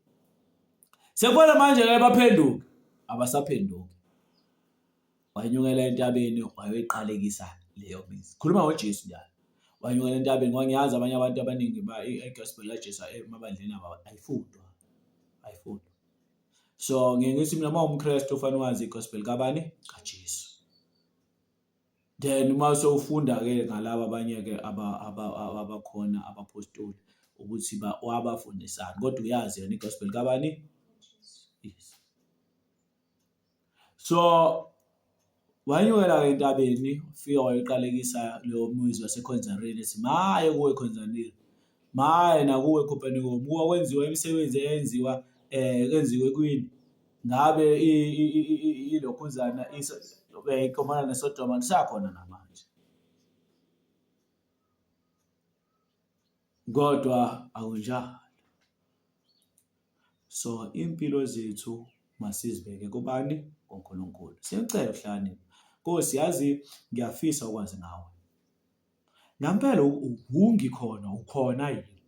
Sekubona manje-ke baphenduka, abasaphenduki. Wanyukela entabeni wayoyiqalekisa leyo mizi. Khuluma ngoJesu njalo. Wanyukela entabeni ngoba ngiyazi abanye abantu abaningi i-gospel kaJesu emabandleni abo ayifundwa. So ngithi mina umKristu ufanele wazi igospel kabani? KaJesu. Then uma usufunda-ke ngalabo abanye-ke abakhona abapostoli ukuthi wabafundisana kodwa uyazi yona igospel kabani? Yes. So wanyukela entabeni ufika wayiqalekisa leyo muzi waseKhonzareni ethi maye kuwe Khonzareni, maye nakuwe Kophenikomu, kuwa kwenziwa imisebenzi eyenziwa kenziwe kwini? Ngabe ilokhuzana ikhomana neSodoma lisakhona namanje. Kodwa akunjalo. So impilo zethu masizibeke kubani? KuNkulunkulu. Siyacela uhlani. Nkosi yazi ngiyafisa ukwazi ngawe. Ngampela ungikhona, ukhona yini?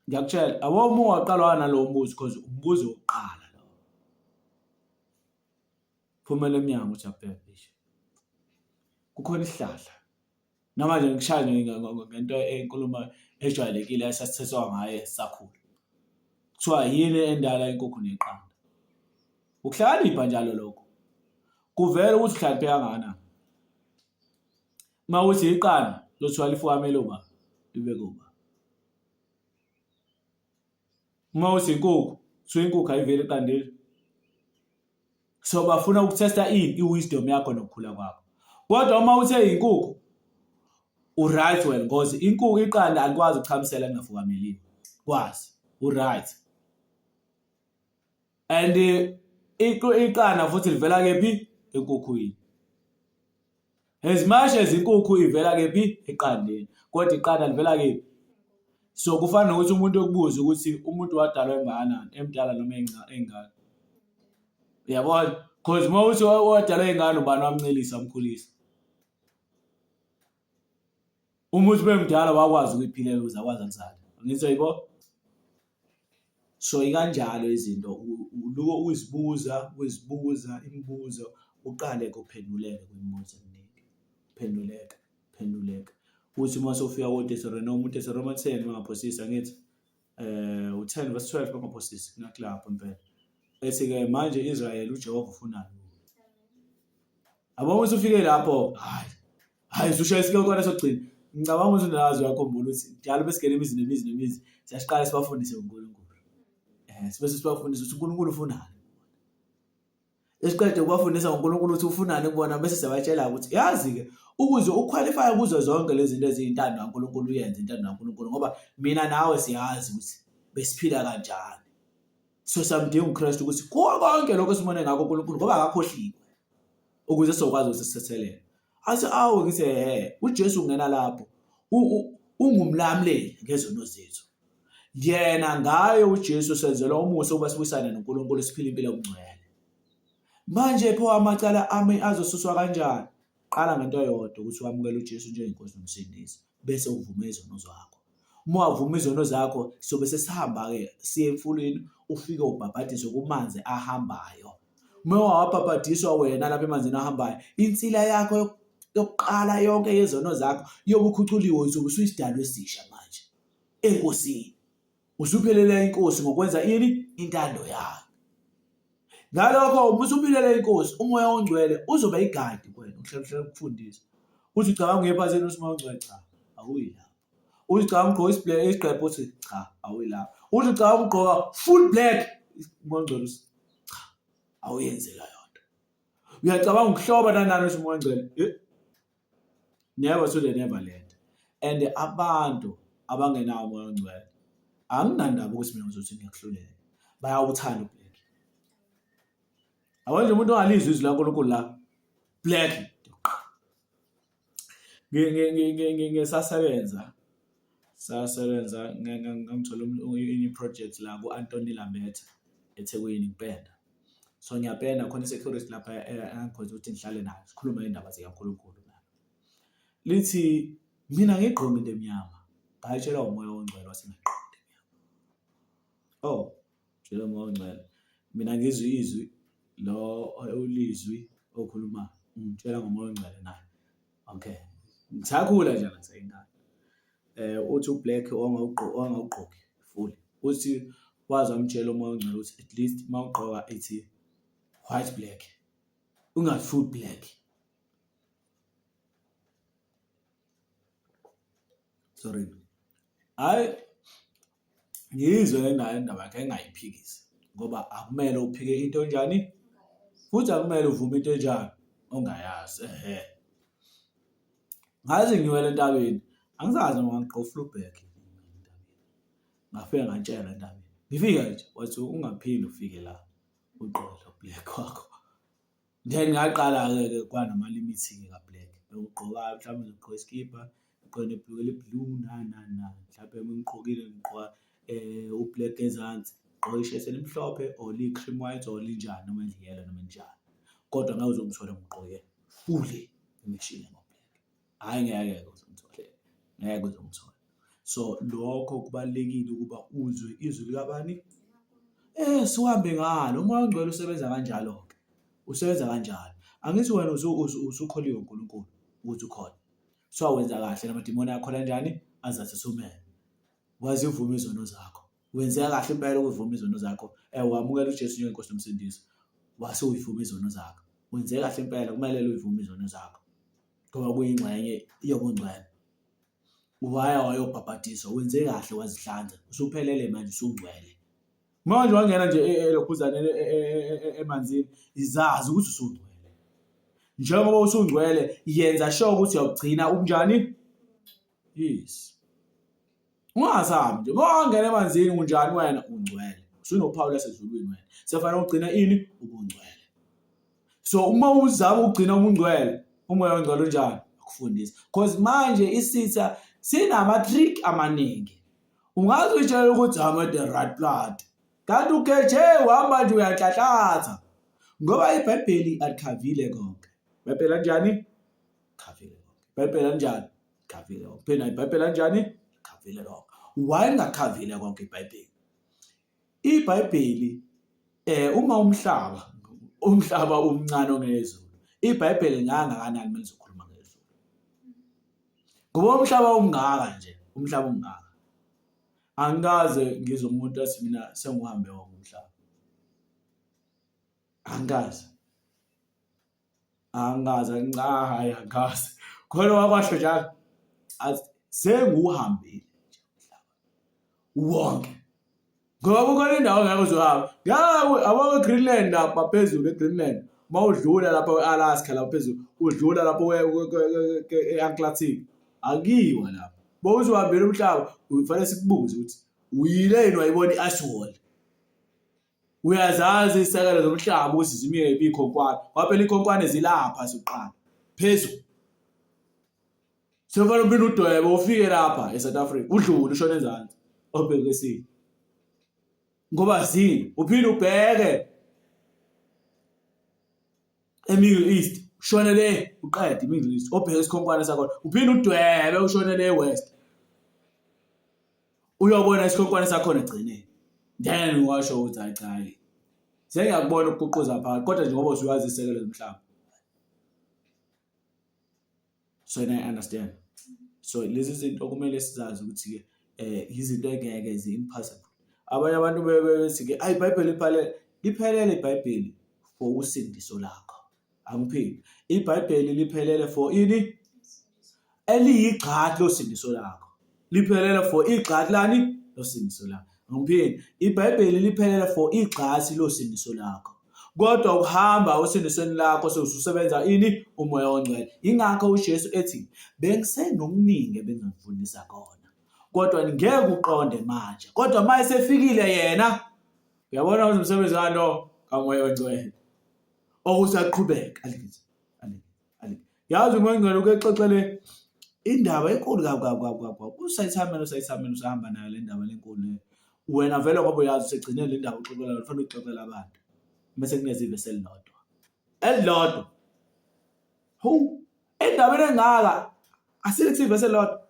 Ngiyakutshela, awoma waqala nalo mbuzo because umbuzo wokuqala lo. Phumela eminyango uthi abhebhe. Kukhona isihlahla. Namanje ngikushaya ngento enkulumo ejwayelekile esasithethwa ngaye sakhula. Kuthiwa yini endala inkukhu neqanda? Ukuhlakanipha njalo lokho. Kuvela ukuthi uhlakaniphe kangakanani. Uma uthi iqanda lothiwa lifukamele uba libe kuba. Uma uthi inkukhu, kuthiwa inkukhu ayiveli eqandeni. So bafuna ukutesta i-wisdom yakho nokukhula kwakho. Kodwa uma uthe inkukhu right well because inkukhu iqanda alikwazi ukuchamisela lingafukameliwe. Kwazi right. And iqanda futhi livela kephi? Enkukhwini. As much as inkukhu ivela kephi? Eqandeni. Kodwa iqanda livela kephi? So kufanele ukuthi umuntu okubuza ukuthi umuntu wadalwa engakanani, emdala noma engane. Yabona? Because uma uthi wadalwa engane ubani wamncelisa wamkhulisa. Umuntu bemdala wakwazi ukuyiphilela ukuze akwazi akusala. Ngizwe yibo? So ikanjalo izinto uzibuza imibuzo uqale kuphenduleke kwimibuzo eminingi. Phenduleka. Uthi uma sofika koTesalonika uTesalonika 10 bangaphosisa ngithi u10 verse 12 bangaphosisa nakulapho impela. Ethi-ke manje Israel uJehova ufunani? Abo usufike lapho, hayi usushayisike kona sogcina. Ngicabanga ukuthi unazi uyakhumbula ukuthi njalo besigele imizi siyaqala sibafundise uNkulunkulu. Sibese sibafundisa ukuthi uNkulunkulu ufunani. Esiqede ukubafundisa ngoNkulunkulu ukuthi ufunani kubona bese siyabatshela ukuthi yazi-ke ukuze uqualify kuzo zonke lezi zinto eziyintando kaNkulunkulu uyenze intando kaNkulunkulu ngoba mina nawe siyazi ukuthi besiphila kanjani. So samdinga uKristu ukuthi konke lokho simone ngakho uNkulunkulu ngoba akakhohliwe ukuze sizokwazi ukuthi sithethelele. Athi ngithi uJesu ungena lapho ungumlamleli ngezono zethu. Yena ngaye uJesu senzelwa umusa ukuba sibusane noNkulunkulu siphile impilo engcwele. Manje pho amacala ami azosuswa kanjani? Qala ngento eyodwa ukuthi wamukele uJesu njengenkosi nomsindisi bese uvuma izono zakho. Uma uvuma izono zakho sobe sesihamba-ke siye emfulweni ufike ubhabhadiswe kumanzi ahambayo. Uma wabhabhadiswa wena lapha emanzini ahambayo, insila yakho yokuqala yonke yezono zakho yobe ukhuculiwe uzobe usuyisidalwa esisha manje enkosini. Usuphelele inkosi ngokwenza ini? Intando yayo. Ngalokho uma usuphelele inkosi, umoya ongcwele uzoba igadi kuwena, uhlale ukufundisa. Uthi ucabanga ngephasini umoya ongcwele, cha, awuyilapho. Uthi ucabanga ugqoka isigqebhe, uthi cha, awuyilapho. Uthi ucabanga ugqoka full black, umoya ongcwele uthi cha, awuyenzela yonto. Uyacabanga ukuhloba nanani uthi umoya ongcwele, never to the neverland. And abantu abangenawo umoya ongcwele anginandaba ukuthi mina ngizothi ngiyakuhlulela, bayawuthanda ublack. Awanje umuntu ongalizwi izwi laNkulunkulu la black. Sasebenza ngangithola enye project la ku-Anthony Lambetha eThekwini ngipenda. So ngiyapenda khona i-security lapha engikhoza ukuthi ngihlale nayo sikhuluma indaba zikaNkulunkulu nayo. Lithi mina ngigqoka into emnyama, ngayitshelwa umoya ongcwele wasengigqoka into emnyama. Oh, tshela umoya ongcwele. Mina ngizwe izwi lo ulizwi okhuluma ngitshela ngomoya ongcwele naye. Okay. Ngisakhula nje ngisayingane. Uthi ublack ongawugqoki full. Uthi wazi amtshela umoya ongcwele ukuthi at least mawugqoka ethi white black. Ungathi full black. Sorry. Hayi ngizwe le ndaba yakhe engayiphikisi ngoba akumele uphike into enjani futhi akumele uvume into enjani ongayazi. Ngaze ngiwele entabeni, angizazi noma ngigqoka full black entabeni. Ngafika ngantshela entabeni. Ngifika nje wathi ungaphindi ufike la ugqoke lo black wakho. Then ngaqala-ke kwanama limits-ke ka black. Ukugqoka mhlawumbe ngigqoka iskipa, ngigqoke nebhulukwe le-blue mhlawumbe ngigqokile ngigqoka ublack ezansi, ngigqoka ishesi elimhlophe or li-cream white or linjani noma liyelo noma njani. Kodwa ngeke uzongithola ngigqoke fully imishini ngo-black. Hayi ngeke uzongithola. Ngeke uzongithola. So lokho kubalekile ukuba uzwe izwi likabani? Sihambe ngalo. Umoya ongcwele usebenza kanjalo-ke. Usebenza kanjalo. Angithi wena usukholiwe uNkulunkulu ukuthi ukhona. So wenza kahle namadimoni akho kanjani? Azathi sumele. Wazi uvuma izono zakho. Wenza kahle impela ukuvuma izono zakho. Wamukela uJesu njengenkosi nomsindisi. Wase uyivuma izono zakho. Wenze kahle impela kumele uyivuma izono zakho. Ngoba kuyingxenye yobungcwele. Wayobhabhadiswa, wenze kahle wazihlanza. Usuphelele manje usungcwele. Manje wangena nje elokhuzane emanzini, izazi ukuthi usungcwele. Njengoba usungcwele, yenza sure ukuthi uyagcina unjani? Yes. Ungasabi nje, mawangena emanzini unjani wena? Ungcwele. Usunophawu lasezulwini wena. Sefanele ugcina ini? Ubungcwele. So uma uzama ukugcina ubungcwele, umoya ongcwele unjani? Akufundisa. Because manje isitha sinama-trick amaningi. Ungazi utshela ukuthi I'm the right blood. Kanti ukeje uhamba nje uyanhlanhlatha. Ngoba iBhayibheli alikhavile konke. iBhayibheli kanjani? Khavile konke. iBhayibheli kanjani? Khavile konke. Phela iBhayibheli kanjani? Khavile konke. Why ngakhavile konke iBhayibheli? iBhayibheli uma umhlaba umncane ongezulu. iBhayibheli ngakanani manje uzokhuluma ngezulu. Ngoba umhlaba ungaka nje, umhlaba ungaka. Angikaze ngizwe umuntu athi mina sengihambe wonke umhlaba. Angikaze. Hayi angikaze. Khona wakwasho njalo athi senguhambile nje umhlaba wonke. Ngoba kukhona indawo ngeke uzohamba. Ngawe abake Greenland lapha phezulu eGreenland. Mawudlula lapha eAlaska lapha phezulu, udlula lapha eAntarctic. Akiwa lapha. Bowuzohambela umhlaba, ufanele sikubuze ukuthi uyileni wayibona i-ice wall. Uyazazi isekelo zomhlaba ukuthi zimile ikhonkwane. Waphela ikhonkwane zilapha siqala. Phezulu. Sefanele uphinde udwebe ufike lapha eSouth Africa, udlule ushone ezantsi. Obheke kwesini. Ngoba zini, uphinde ubheke eMiddle East, ushone le uqede iMiddle East, obheke isikhonkwane sakho. Uphinde udwebe ushone le eWest. Uyobona isikhonkwane sakho egcineni. Then washo ukuthi hayi cha. Sengiyakubona ukuququza phakathi kodwa nje ngoba usuyazi isekelo zomhlaba. So I understand. So lezi zinto kumele sizazi ukuthi izinto engeke zi-impossible. Abanye abantu bethi-ke iBhayibheli liphelele iBhayibheli for usindiso lakho. Angiphindi. iBhayibheli liphelele for ini? Eliyigxathu losindiso lakho. Liphelele for igxathu lani? Losindiso lakho. Angiphindi. iBhayibheli liphelele for igxathu losindiso lakho. Kodwa ukuhamba usindisweni lakho sewususebenza ini? Umoya ongcwele. Ingakho uJesu ethi bengisenokuningi ebengakufundisa kona. Kodwa ngeke uqonde manje. Kodwa manje sefikile yena. Uyabona ukuthi umsebenzi walo kamoya ongcwele. Okusaqhubeka alikithi. Yazi umoya ongcwele ukexoxele indaba enkulu kabi. Usayithamela usahamba nayo le ndaba lenkulu. Wena vele ngoba uyazi usegcine le ndaba uxoxela ufanele uxoxela abantu. Bese kuneze ivesi elilodwa. Endabeni engaka asilithi ivesi elilodwa.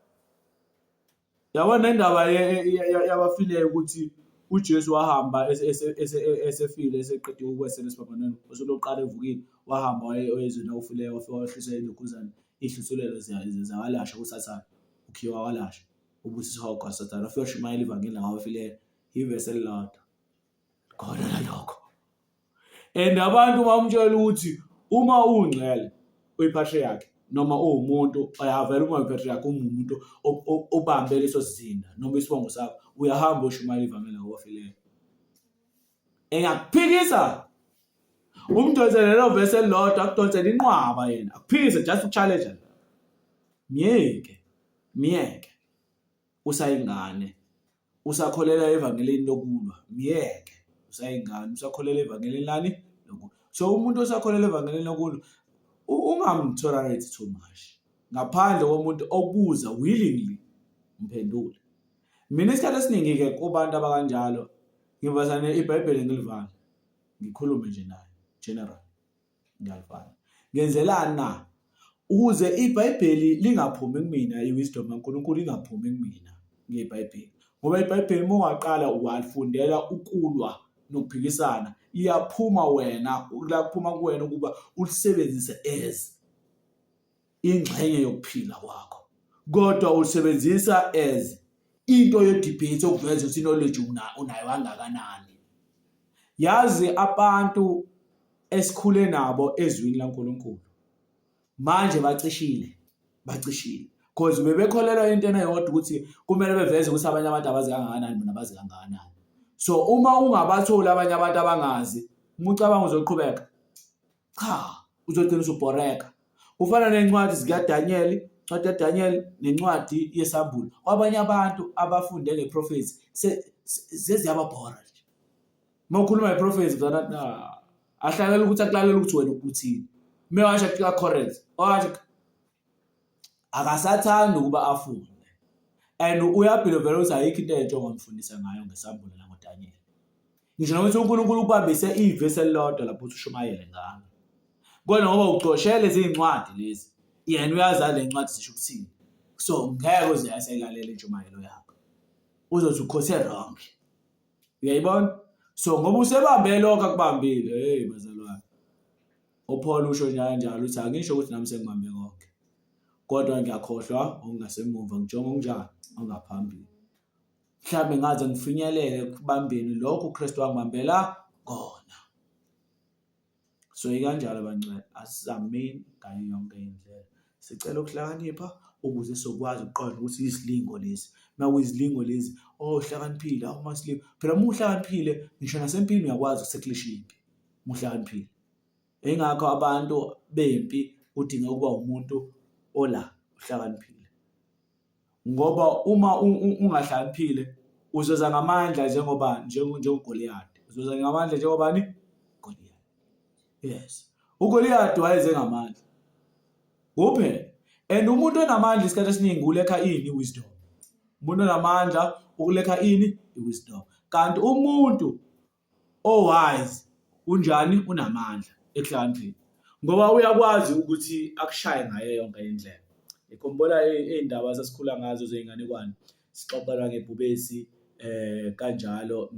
Yabona indaba yabafileyo ukuthi uJesu wahamba esefile eseqedile ukwesela esibhabhanweni osokuqala evukile wahamba oyezweni ofileyo wahlisa ilokhuzana ihlusulelo zawalasha kuSathane ukhiwa walasha ubusiso wakho kaSathane wafika shumayela ivangeli ngabafileyo ivesi elilodwa khona lalokho. And abantu bamtshela ukuthi uma ungcwele uyipatriarch noma uwumuntu ayavela uma uyipatriarch umuntu obambe leso sizinda noma isibongo sakho uyahamba ushumayela ivangeli ngabafileyo. Engakuphikisa umdonsele lelo vesi elilodwa akudonsela inqwaba yena akuphikise just challenge. Miyeke usayingane usakholela evangelini lokulwa miyeke usayingane usakholela evangelini lani lokulwa. So umuntu osakholela evangelini lokulwa ungamtolerate too much ngaphandle komuntu obuza willingly mphendule. Mina isikhathi esiningi ke kubantu abakanjalo ngivasane iBhayibheli ngilivala ngikhulume nje naye general ngiyalivala. Ngenzelani na ukuze iBhayibheli lingaphumi kumina iwisdom kaNkulunkulu ingaphumi kumina ngeBhayibheli. Ngoba iBhayibheli uma waqala walifundela ukulwa nokuphikisana iyaphuma wena kuphuma kuwena ukuba ulisebenzise as ingxenye yokuphila kwakho. Kodwa ulisebenzisa as into yedebate okuveza ukuthi knowledge unayo kangakanani. Yazi abantu esikhule nabo ezwini laNkulunkulu manje bacishile because bebekholelwa into eyodwa ukuthi kumele beveze ukuthi abanye abantu abazi kangakanani bona bazi kangakanani. So uma ungabatholi abanye abantu abangazi umucabanga uzoqhubeka cha uzogcina usubhoreka. Ufana nencwadi zikaDaniel, incwadi kaDaniel nencwadi yesambulo. Abanye abantu abafunde ngeprophets seziyababhora nje. Mawukhuluma ngeprophets zona ahlalela ukuthi akulalela ukuthi wena uthini. Mewasha kuya correct. Owathi akasathanda ukuba afunde. And uyabhilivela ukuthi ayikho into entsha ongamfundisa ngayo ngesambulo la ngoDaniel. Ngisho nokuthi uNkulunkulu ukubambise ivesi elilodwa lapho ushumayele ngalo. Kodwa ngoba ucoshele izincwadi lezi yena uyazazi le ncwadi zisho ukuthini. So ngeke uze asayilalela intshumayelo yakho. Uzothi ukhose wrong. Uyayibona? So ngoba usebambe lokho akubambile bazalwane. uPaul usho njalo uthi angisho ukuthi nami sengibambe konke. Kodwa ngiyakhohlwa ongasemuva ngijonga unjani ongaphambili. Mhlawumbe ngaze ngifinyelele kubambeni lokho uKristu wangibambela kona. So ikanjalo abangcwele asizameni ngayo yonke indlela. Sicela ukuhlakanipha ukuze sokwazi ukuqonda ukuthi izilingo lezi. Makuyizilingo lezi hlakaniphile awumasilipo. Phela uma uhlakaniphile ngisho nasempini uyakwazi ukuseklishiphi. Uhlakaniphile. Engakho abantu bempi udinga ukuba umuntu ola uhlakaniphile. Ngoba uma ungahlakaniphile uzoza ngamandla njengogoliathi. Uzoza ngamandla njengobani? Goliath. Yes. uGoliath wayeze ngamandla. Kuphela. And umuntu onamandla isikhathi esiningi ulekha ini? Wisdom. Umuntu onamandla ukulekha ini? Wisdom. Kanti umuntu owise unjani? Unamandla ekuhlakanipheni. Ngoba uyakwazi ukuthi akushaye ngayo yonke indlela. Ikhombula izindaba sasikhula ngazo zeinganekwane. Sixoxela ngebhubesi kanjalo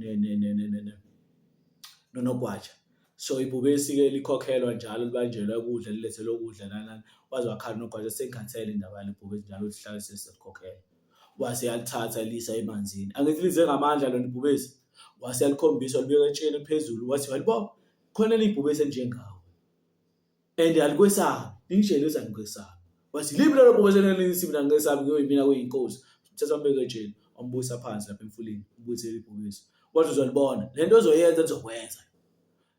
nonogwaja. So ibhubesi-ke likhokhelwa njalo libanjelwa ukudla lilethelwe ukudla nani waze wakhala nogwaja sengikhathele indaba yale bhubesi njalo lihlale seselikhokhela. Wase yalithatha lisa emanzini. Angithi lize ngamandla lona ibhubesi. Wase yalikhombisa libeka etsheni phezulu wathi walibona khona libhubesi enjengawe. And alikwesabi. Lingitshela ukuthi angikwesabi. Wathi libi lelo bhubesi enelisi mina ngikwesabi ngiyoyimina kuyinkosi. Uthatha ambeke etsheni ambusa phansi lapha emfuleni ubuyisela ibhubesi. Wathi uzolibona lento ozoyenza ezokwenza.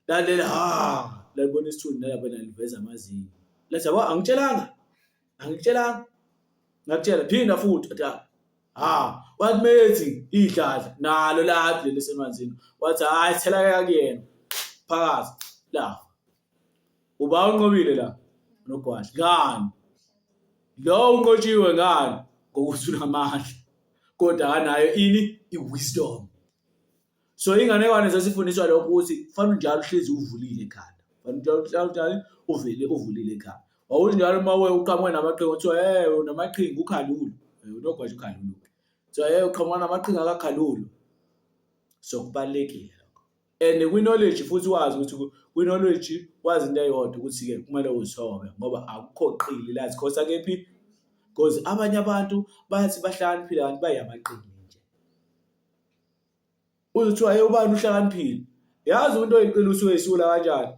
Lalela labona isithunzi nalapha naliveza amazinyo. Lathi yabo angikutshelanga. Ngakutshela phinda futhi athi wathi methi idladla nalo laphi leli semanzini. Wathi hayi thela kuyena phakathi la. Uba unqobile la nogwaja. Ngani? Lo unqotshiwe ngani? Ngokuthi unamandla. Kodwa anayo ini iwisdom. So inganekwane sesifundiswa lokho ukuthi kufanele njalo uhlezi uvulile ekhanda. Kufanele njalo uvulile ekhanda. Awuthi njalo uma uqhamuka namaqhinga uthiwa unamaqhinga ukhalulu. Unogwaja ukhalulu. So uqhamuka namaqhinga akakhalulu. So kubalekile lokho. And kwi-knowledge futhi wazi ukuthi kwi-knowledge wazi into eyodwa ukuthi-ke kumele uzithobe ngoba akukho qili lathi khosa kephi because abanye abantu bathi bahlakaniphile kanti bayamaqili nje. Uzothiwa ubani uhlakaniphile. Yazi umuntu oyiqili usuyesula kanjani?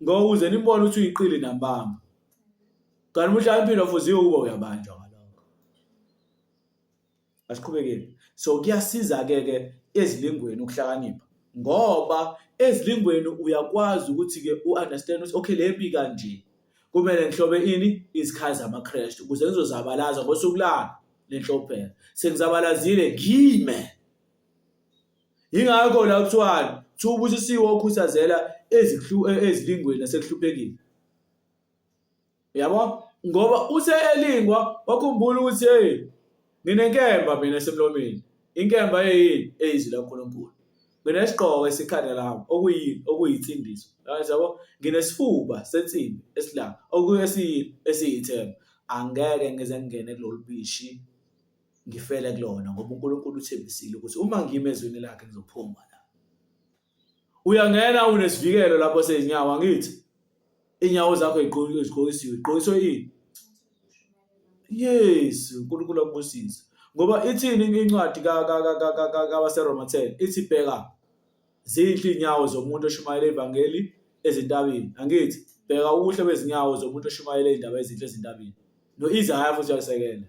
Ngoba uze nimbone ukuthi uyiqili nambamba. Kanti uhlakaniphile futhi ukuba uyabanjwa ngalokho. Asiqhubekeni. So kuyasiza-ke ezilingweni ukuhlakanipha. Ngoba ezilingweni uyakwazi ukuthi-ke u-understand ukuthi okay lempi kanje. Kumele ngihlobe ini izikhali zamaKristu ukuze ngizozabalaza ngosuku lana lenhlophelo. Sengizabalazile ngime. Yingakho la kuthiwani ubusisiwe okhuthazela ezilingweni nasekuhluphekile. Yabo ngoba uthe elingwa wakhumbula ukuthi nginenkemba mina esemlomeni. Inkemba eyini eyizwi laNkulunkulu. Nginesigqoko esikhanda lami okuyitsindiso. Yabo nginesifuba sensimbi esilanga esiyithemba. Angeke ngize ngene kulolu bishi ngifele kulona ngoba uNkulunkulu uthembisile ukuthi uma ngime ezweni lakhe ngizophuma la. Uyangena unesivikelo lapho sezinyawo angithi inyawo zakho igqokiswe yini? Yes, uNkulunkulu akubusise. Ngoba ithini incwadi kaBaseroma 10 ithi bheka zinhle inyawo zomuntu oshumayela ivangeli ezintabeni. Angithi bheka ubuhle bezinyawo zomuntu oshumayela indaba ezinhle ezintabeni. No-Isaya futhi uyasekela.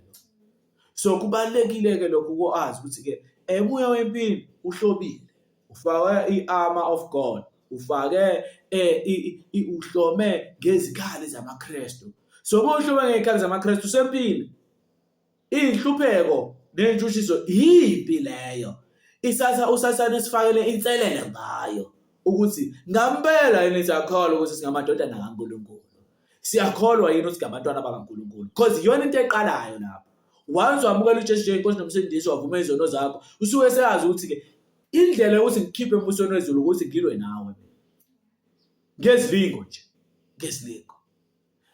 So kubalekile-ke lokho ukwazi ukuthi-ke umoya wempilo uhlobile. Ufake i-armor of God. Ufake uhlome ngezikhali zamaKristu. So uma uhlome ngezikhali zamaKristu usempini. Inhlupheko nentshutshiso yimpi leyo. Usasana esifakele inselele ngayo ukuthi ngempela yini siyakholwa ukuthi singamadodana kaNkulunkulu. Siyakholwa yini ukuthi ngabantwana bakaNkulunkulu because iyona into eqalayo lapha. Once wamukela uJesu inkosi nomsindisi wavuma izono zakho usuke seyazi ukuthi-ke indlela yokuthi ngikhiphe embusweni wezulu ukuthi ngilwe nawe. Ngezilingo nje. Ngezilingo.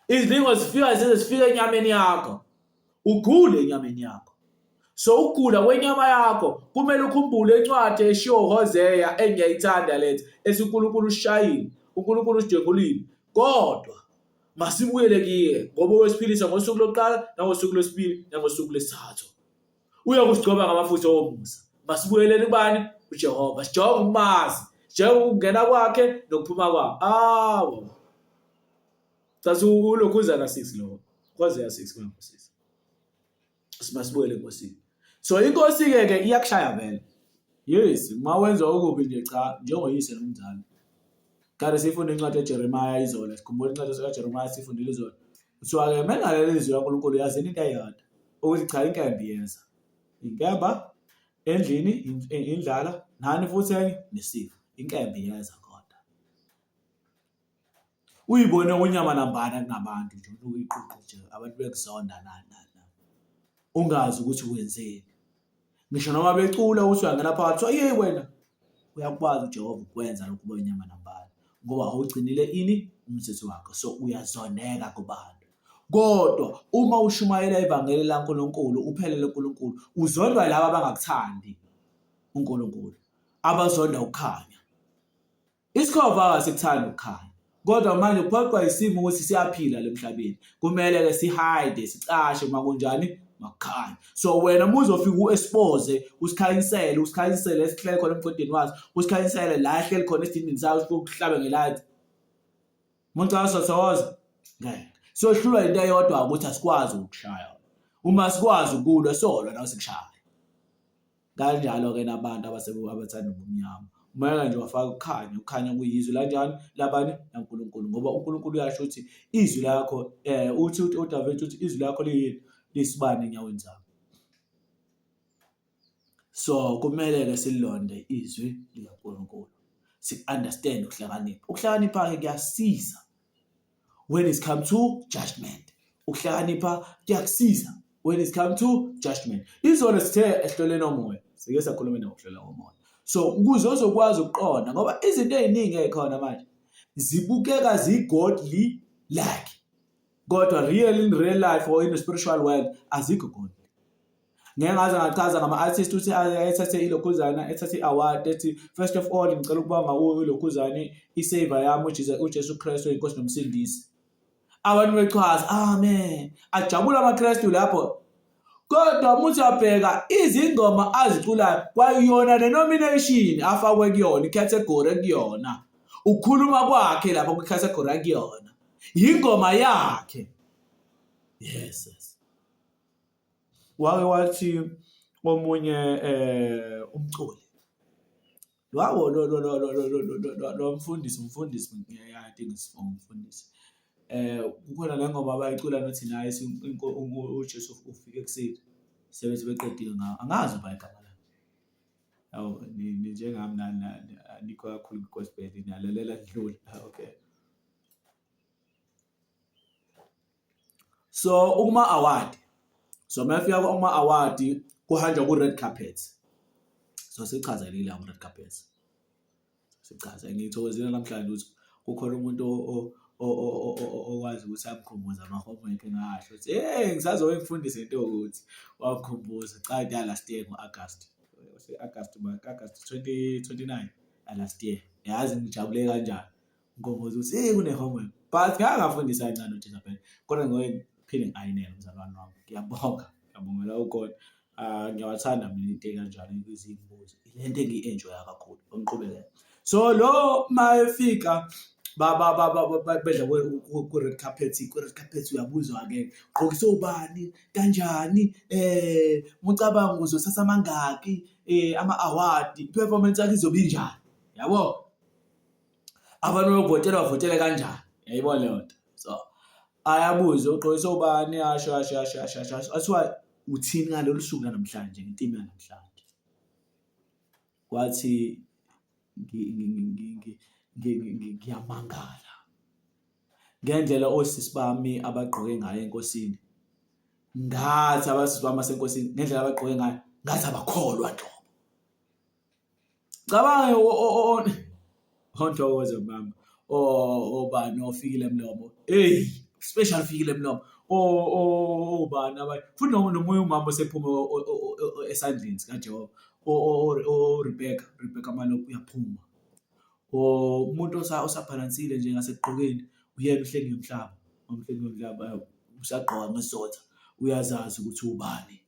Izilingo zifika enyameni yakho. Ugule enyameni yakho. So ukugula kwenyama yakho kumele ukhumbule incwadi eshiwo uHosea engiyayithanda lethi esiNkulunkulu ushayile, uNkulunkulu usijengulile. Kodwa masibuyele kuye ngoba wesiphilisa ngosuku lokuqala nangosuku lwesibili nangosuku lesithathu. Uyakusigcoba ngamafutha omusa. Masibuyeleni kubani? uJehova. Sijonge ukumazi, sijonge ukungena kwakhe nokuphuma kwakhe. Sathi ulokhuzana 6 lo. Hosea 6 ngiyakuzisa. Simasibuyele enkosini. So inkosi-ke iyakushaya vele. Yes, uma wenza okubi nje cha njengoyise nomzali. Kanti sifunde incwadi kaJeremiah izolo. Sikhumbula incwadi kaJeremiah sifundile izolo. Kuthiwa-ke mengalela izwi laNkulunkulu yazini into eyodwa ukuthi cha inkemba iyeza. Inkemba endlini indlala nani futhi enye nesifo. Inkemba iyeza kodwa. Uyibone unyama nambana kunabantu nje uyiqoqo nje abantu bekuzonda nani. Ungazi ukuthi wenzeni. Ngisho noma becula uthi uyangena phakathi hey wena uyakwazi uJehova ukwenza lokhu kwenyama nambala ngoba awugcinile ini umthetho wakhe. So uyazoneka kubantu. Kodwa uma ushumayela ivangeli laNkulunkulu uphelele uNkulunkulu uzondwa laba abangakuthandi uNkulunkulu abazonda ukukhanya. Isikhova asikuthandi ukukhanya. Kodwa manje kuphoqwa isimo ukuthi siyaphila emhlabeni. Kumele-ke sihide, sicashe makunjani makukhanya. So wena uma uzofika u-expose, usikhanyisele esihleli khona emgodini wazo, usikhanyisele la ehleli khona esidindini sayo ukuhlabe ngelight. Umuntu asothoza ngeke. Sohlulwa into eyodwa ukuthi asikwazi ukushaya. Uma sikwazi ukulwa solwa nawe sikushaya. Kanjalo-ke nabantu abathanda ubumnyama. Uma nje wafaka ukukhanya kuyizwi lanjani labani laNkulunkulu, ngoba uNkulunkulu uyasho ukuthi izwi lakho uthi uDavid uthi izwi lakho lisibane enyaweni zami. So kumele-ke silonde izwi likaNkulunkulu, si-understand ukuhlakanipha. Ukuhlakanipha-ke kuyasiza when it's come to judgment. Ukuhlakanipha kuyakusiza when it's come to judgment. Izona sithe ehloleni omoya, sike sakhuluma ngokuhlola komoya. So ukuze uzokwazi ukuqonda, ngoba izinto eziningi ezikhona manje zibukeka zi-godly like, kodwa in real life or in the spiritual world azikho godly. Ngeke ngaze ngachaza ngama-artist ukuthi ethathe ilokhuzana, ethathe i-award ethi first of all ngicela ukubonga ilokhuzane i-savior yami uJesu Kristu inkosi nomsindisi. Abantu bechaza amen, ajabula amaKristu lapho. Kodwa uma uyabheka izingoma aziculayo kwayiyona le-nomination afakwe kuyona, i-category kuyona, ukhuluma kwakhe lapho kwi-category kuyona, yingoma yakhe. Yes. Wake wathi omunye umculi wawo lo mfundisi I think it's umfundisi. Kukhona le ngoma abayicula nothi naye uJesu ufike kuseni sebethi beqedile ngawo. Angazi uba igama lakhe. Awu ni njengami nikho kakhulu gospel niyalalela ndlule. Okay. So uma award. So mafika kuma award kuhanjwa ku red carpet. So sichazelile ama red carpet. Sichaza ngithokozela namhlanje ukuthi kukhona umuntu okwazi ukuthi amkhumbuze ama-homework ngasho ukuthi ngisazobe ngifundise into ukuthi wakukhumbuza cha last year ngo-August 2029 last year. Yazi ngijabule kanjani ngikhumbuza ukuthi kune-homework but ngangafundisa kancane uthisha phela kodwa ngiphinde ngayinela umzalwane wami. Ngiyabongela uGod. Ngiyawathanda mina into kanjalo izimbuzo. Ile nto engiyi-enjoya kakhulu ongiqhubekela. So lo mayefika bedla ku-red carpet, ku-red carpet uyabuzwa-ke ugqokise ubani kanjani, mucabanga uzosasa amangaki, ama-award, i-performance yakhe izobe injani, yabo? Abantu bavotele kanjani, yayibona leyo nto. So ayabuza ugqokise ubani, asho athiwa uthini ngalolu suku namhlanje, ngentimi yanamhlanje. Kwathi ngiyamangala ngendlela osisi bami abagqoke ngayo enkosini, ngathi abasisi bami basenkosini ngendlela abagqoke ngayo ngathi abakholwa nto. Cabanga onthokoze mama obani ofikile Mlomo, special fikile Mlomo, obani abayi futhi nomunye umama osephuma esandleni kaJehova, Rebecca Malope uyaphuma. Umuntu osabhalansile nje ngasekugqokeni uyena uhleli ngomhlaba usagqoka ngesotha uyazazi ukuthi ubani.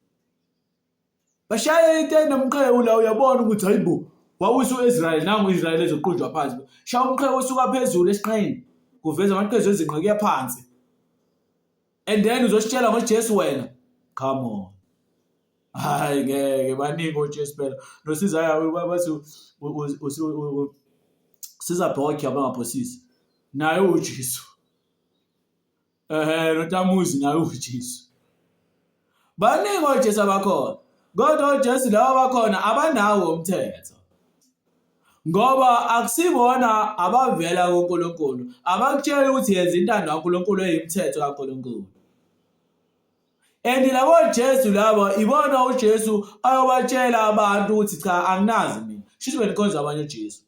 Bashaya into enomqhewu la uyabona ukuthi hayibo wawusu Israel nangu Israel ezoqhunjwa phansi. Shaya umqhewu osuka phezulu esiqheni kuveza amaqhezu ezinqa kuya phansi. And then uzositshela ngoJesu wena. Come on. Hayi ngeke baningi oJesu phela. Nosiza bathi sizabhokya abangaphosisi naye uJesu. Notamuzi naye uJesu. Baningi oJesu abakhona. Kodwa oJesu lawa bakhona abanawo umthetho. Ngoba akusibona abavela kuNkulunkulu, abakutshela ukuthi yenza intando kaNkulunkulu eyimthetho kaNkulunkulu. And labo Jesu labo ibona uJesu ayobatshela abantu ukuthi cha anginazi mina. Shisho benikhonza abanye uJesu.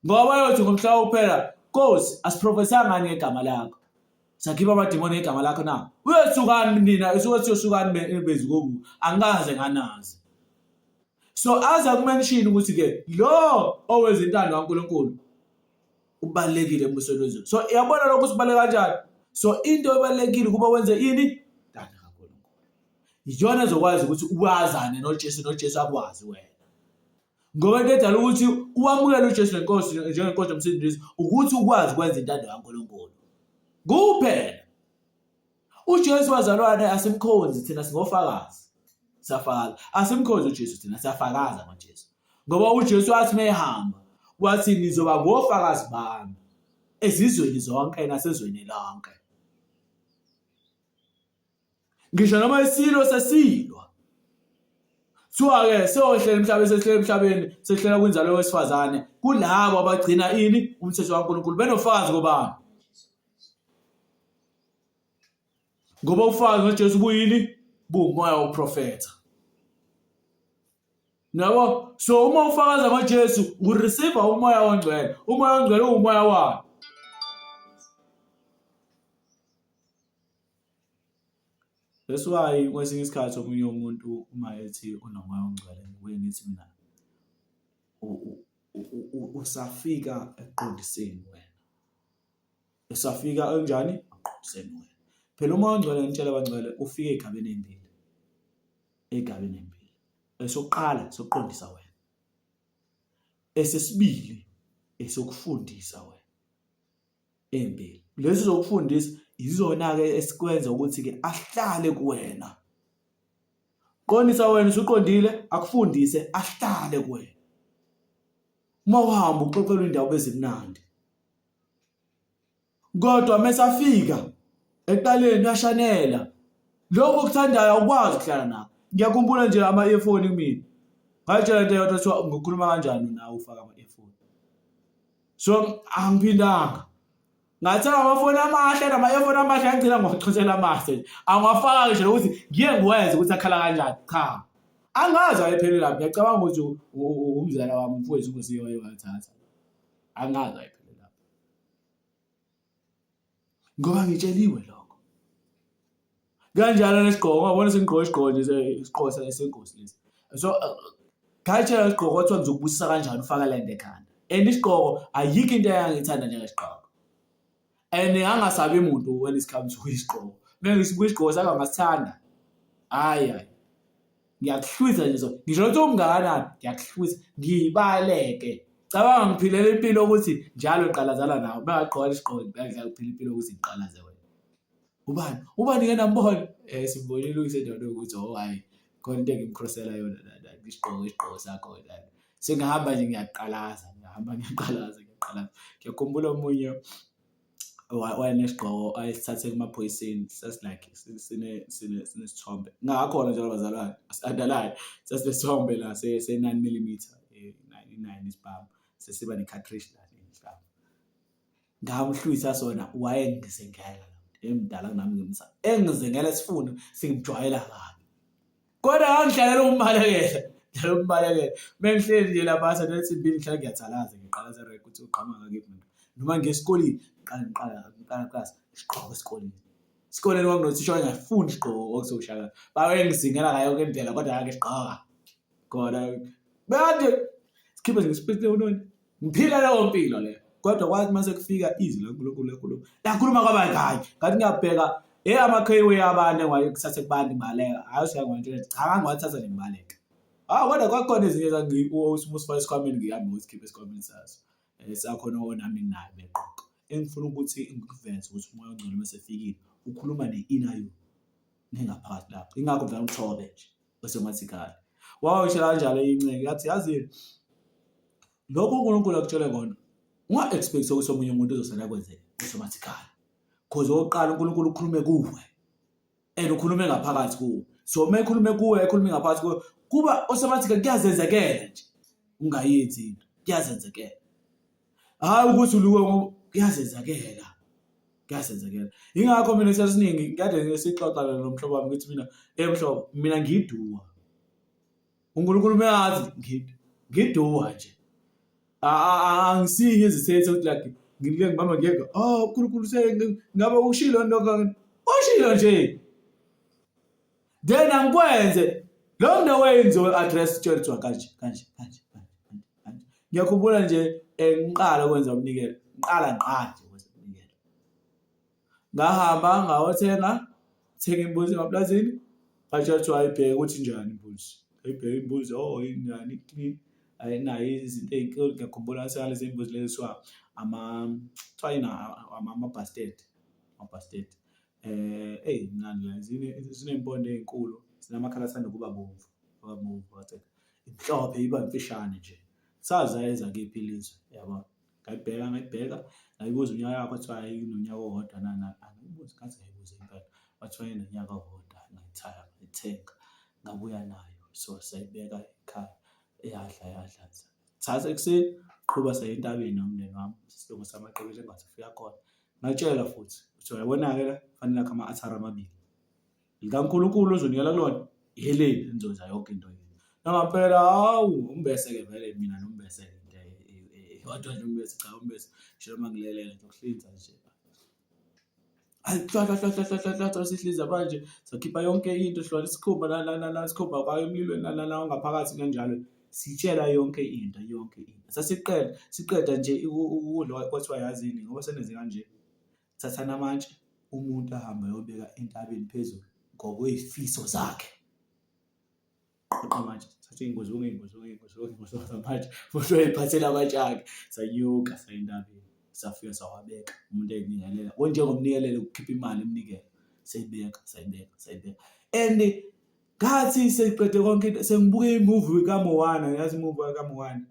Ngoba yothi ngomhla uphela Nkosi asiprofesanga ngegama lakho. Sakhipha amadimoni ngegama lakho na. Uyesukani nina esuke siyosukani bezikobu angikaze nganazi. So aza kumention ukuthi ke lo owenza intando kaNkulunkulu ubalekile embusweni wezulu. So iyabona lokho sibaleka kanjani. So into ebalekile kuba wenze ini thanda kaNkulunkulu. Iyona ezokwazi ukuthi uwazane noJesu akwazi wena. Ngoba into edala ukuthi uwamukele uJesu nenkosi njengenkosi nomsindisi ukuthi ukwazi ukwenza intando kaNkulunkulu. Kuphela uJesu wazalwane asimkhonzi thina singofakazi. Siyafakaza. Asimkhonzi uJesu thina siyafakaza ngoJesu. Ngoba uJesu wathi mehamba wathi nizoba ngofakazi bami ezizweni zonke nasezweni lonke. Ngisho noma isilo sesilwa. Suka-ke sohlela emhlabeni sesihlele emhlabeni sehlela kwinzalo wesifazane kulabo abagcina ini umthetho kaNkulunkulu benofakazi ngobani. Ngoba ufakazi ngoJesu buyini buumoya woprofetha. Nabo so uma ufakaza ngoJesu ureceive umoya ongcwele. Umoya ongcwele umoya wani? That's why kwesinye isikhathi omunye umuntu uma ethi unomoya ongcwele ngibuye ngithi mina usafika eqondiseni wena. Usafika kanjani? Eqondiseni wena. Phela umoya ongcwele ngitshela abangcwele ufike ezigabeni ezimbili. Ezigabeni ezimbili. Esokuqala sokuqondisa wena. Esesibili esokufundisa wena. Ezimbili. Lezi zokufundisa izona ke esikwenza ukuthi ke ahlale kuwena. Qondisa wena usuqondile akufundise ahlale kuwena. Uma uhamba uxoxela indaba ezimnandi. Kodwa mesafika eqaleni uyashanela. Lokho kuthandayo ukwazi ukuhlala nakho. Ngiyakhumbula nje ama-earphone kimi. Ngayitshela into yodwa ukuthi ngikhuluma kanjani nawe ufaka ama-earphone. So angiphindanga. Ngathenga amafoni amahle nama-earphone amahle angigcina ngokuchithela amahle. Angwafaka ngisho ukuthi ngiye ngiwenze ukuthi akhala kanjani. Cha. Angazi ayiphelele lapho. Ngiyacabanga ukuthi umzala wami mfowethu uNkosiwe wayewathatha. Angazi ayiphelele lapho. Ngoba ngitsheliwe lokho. Kanjalo nesigqoko ngabona sengigqoka isigqoko nje isigqoko senkosi lesi. So ngayitshela isigqoko wathi ngizokubusisa kanjani ufaka lento ekhanda. Isigqoko ayikho into eyangithanda njengesigqoko. Angasabi umuntu when it comes to isigqoko. Mengisibuka isigqoko saka ngasithanda. Hayi. Ngiyakuhlwisa nje so. Ngisho ukuthi umngakanani ngiyakuhlwisa ngibaleke. Cabanga ngiphilela impilo ukuthi njalo uqalazala nawe. Bengaqhwala isigqoko ngidla ukuphila impilo ukuthi ngiqalaze wena. Ubani ke nambona simbonile uyisendaweni ukuthi hayi khona into engimcrossela yona la isigqoko sakho la. Sengihamba nje ngiyaqalaza. Ngiyakhumbula omunye wayenesigqoko ayesithathe kumaphoyiseni sasilike sinesithombe ngakhona njalo bazalwane asandalayo sasinesithombe la se9 mm 99 isibhamu sesiba necartridge la ngihlaba ngamhlwisa sona wayengizengela emdala kunami ngimsa engizengela sifuna singijwayela kabi kodwa angihlalela umbalekela mengihleli nje lapha sanethi imbili ngihlala ngiyathalaza ngiqalaza record ukuthi uqhamuka ngakephi noma ngesikoleni ngiqala class isigqoko esikoleni kwanginothi ngiyafunda isigqoko okusoshaka bawengizingela ngayo yonke indlela kodwa ake sigqoka khona bathi sikhiphe ngespeed leyo ngiphila leyo mpilo leyo kodwa kwathi mase kufika izwi laNkulunkulu lakhuluma kwabangayi ngathi ngiyabheka ama-Kway abane ngwayekuthathe kubantu imbaleka hayi usiyangwantshela cha ngangwathatha nje imbaleka kodwa kwakhona ezinye zangimusifaka esikhwameni ngihamba ngisikhiphe esikhwameni saso sakhona onami naye beqoqa engifuna ukuthi ngikuveze ukuthi umoya ongcwele mase efikile ukhuluma ne-inner you nengaphakathi lapho ingakho ngidla ngithobe nje automatically wawushela kanjalo inceke yathi yazi lokho uNkulunkulu akutshela kona unga-expect ukuthi omunye umuntu uzosala kwenze automatically because oqala uNkulunkulu ukhulume kuwe and ukhulume ngaphakathi kuwe so uma ekhulume kuwe ekhulume ngaphakathi kuwe kuba automatically kuyazenzekela nje ungayithi into kuyazenzekela hayi ukuthi uluke kuyazenzekela ingakho mina sesiningi kade ngisixoxana nomhlobo wami ukuthi mina mhlobo mina ngiduwa uNkulunkulu uyazi ngiduwa nje angisinye izithethe ukuthi like ngileke ngibamba ngiyeka uNkulunkulu ngabe ushilo lokho ushilo nje then angikwenze lo ndo wenziwe address church wakanje kanje ngiyakhumbula nje ngiqala ukwenza umnikelo ngiqala nje kwezeminikelo. Ngahamba ngawothenga imbuzi emaplazini, bathi ayibheke ukuthi njani imbuzi. Ayibheke imbuzi, injani clean, ayinayo izinto ey'nkulu. Ngiyakhumbula ngalezi mbuzi lezi kuthiwa ama-bastard. Mnandi la zinempondo ey'nkulu, zinamakhala athanda ukuba bomvu, imhlophe, iba imfishane nje. Saza kephi ilizwe, yabo. Ngayibheka, ngayibuza unyaka wakho, kuthiwa inonyaka owodwa angiyibuzi, ngathi ngayibuza impela. Bathiwa inonyaka owodwa, ngayithenga, ngabuya nayo. So sayibeka ekhaya, yadla. Thatha ekuseni, qhuba saya entabeni nomndeni wami, isidingo samaqebele engathi ufika khona. Ngayitshela futhi, ukuthi uyabona-ke la, fanele akhe ama-althare amabili. LikaNkulunkulu ozonikela kulona, yeleli enizokwenza yonke into yini. Nangempela, hawu, umbese-ke vele mina nombese-ke kodwa nje umbese, cha umbese, ngisho noma ngilelela ngizokuhlinza nje. Hla sihlinza manje, sakhipha yonke into, sihlola isikhumba isikhumba kwayo emlilweni ngaphakathi kanjalo. Sitshela yonke into. Siqeda nje ukudla kwathiwa yazini, ngoba senenze kanje. Thathani amatshe, umuntu ahambe ayobeka entabeni phezulu ngokwey'fiso zakhe. Qoqa manje, thatha iy'ngozi zamanje, futhi uyay'phathela amatshe akhe. Sanyuka saya entabeni, safika sawabeka. Umuntu ey'nikelela, onjengomnikeleli ukukhipha imali emnikelo. Sayibeka. And ngathi seyiqede konke into, sengibuke imuvi kaMoana, yazi imuvi kaMoana.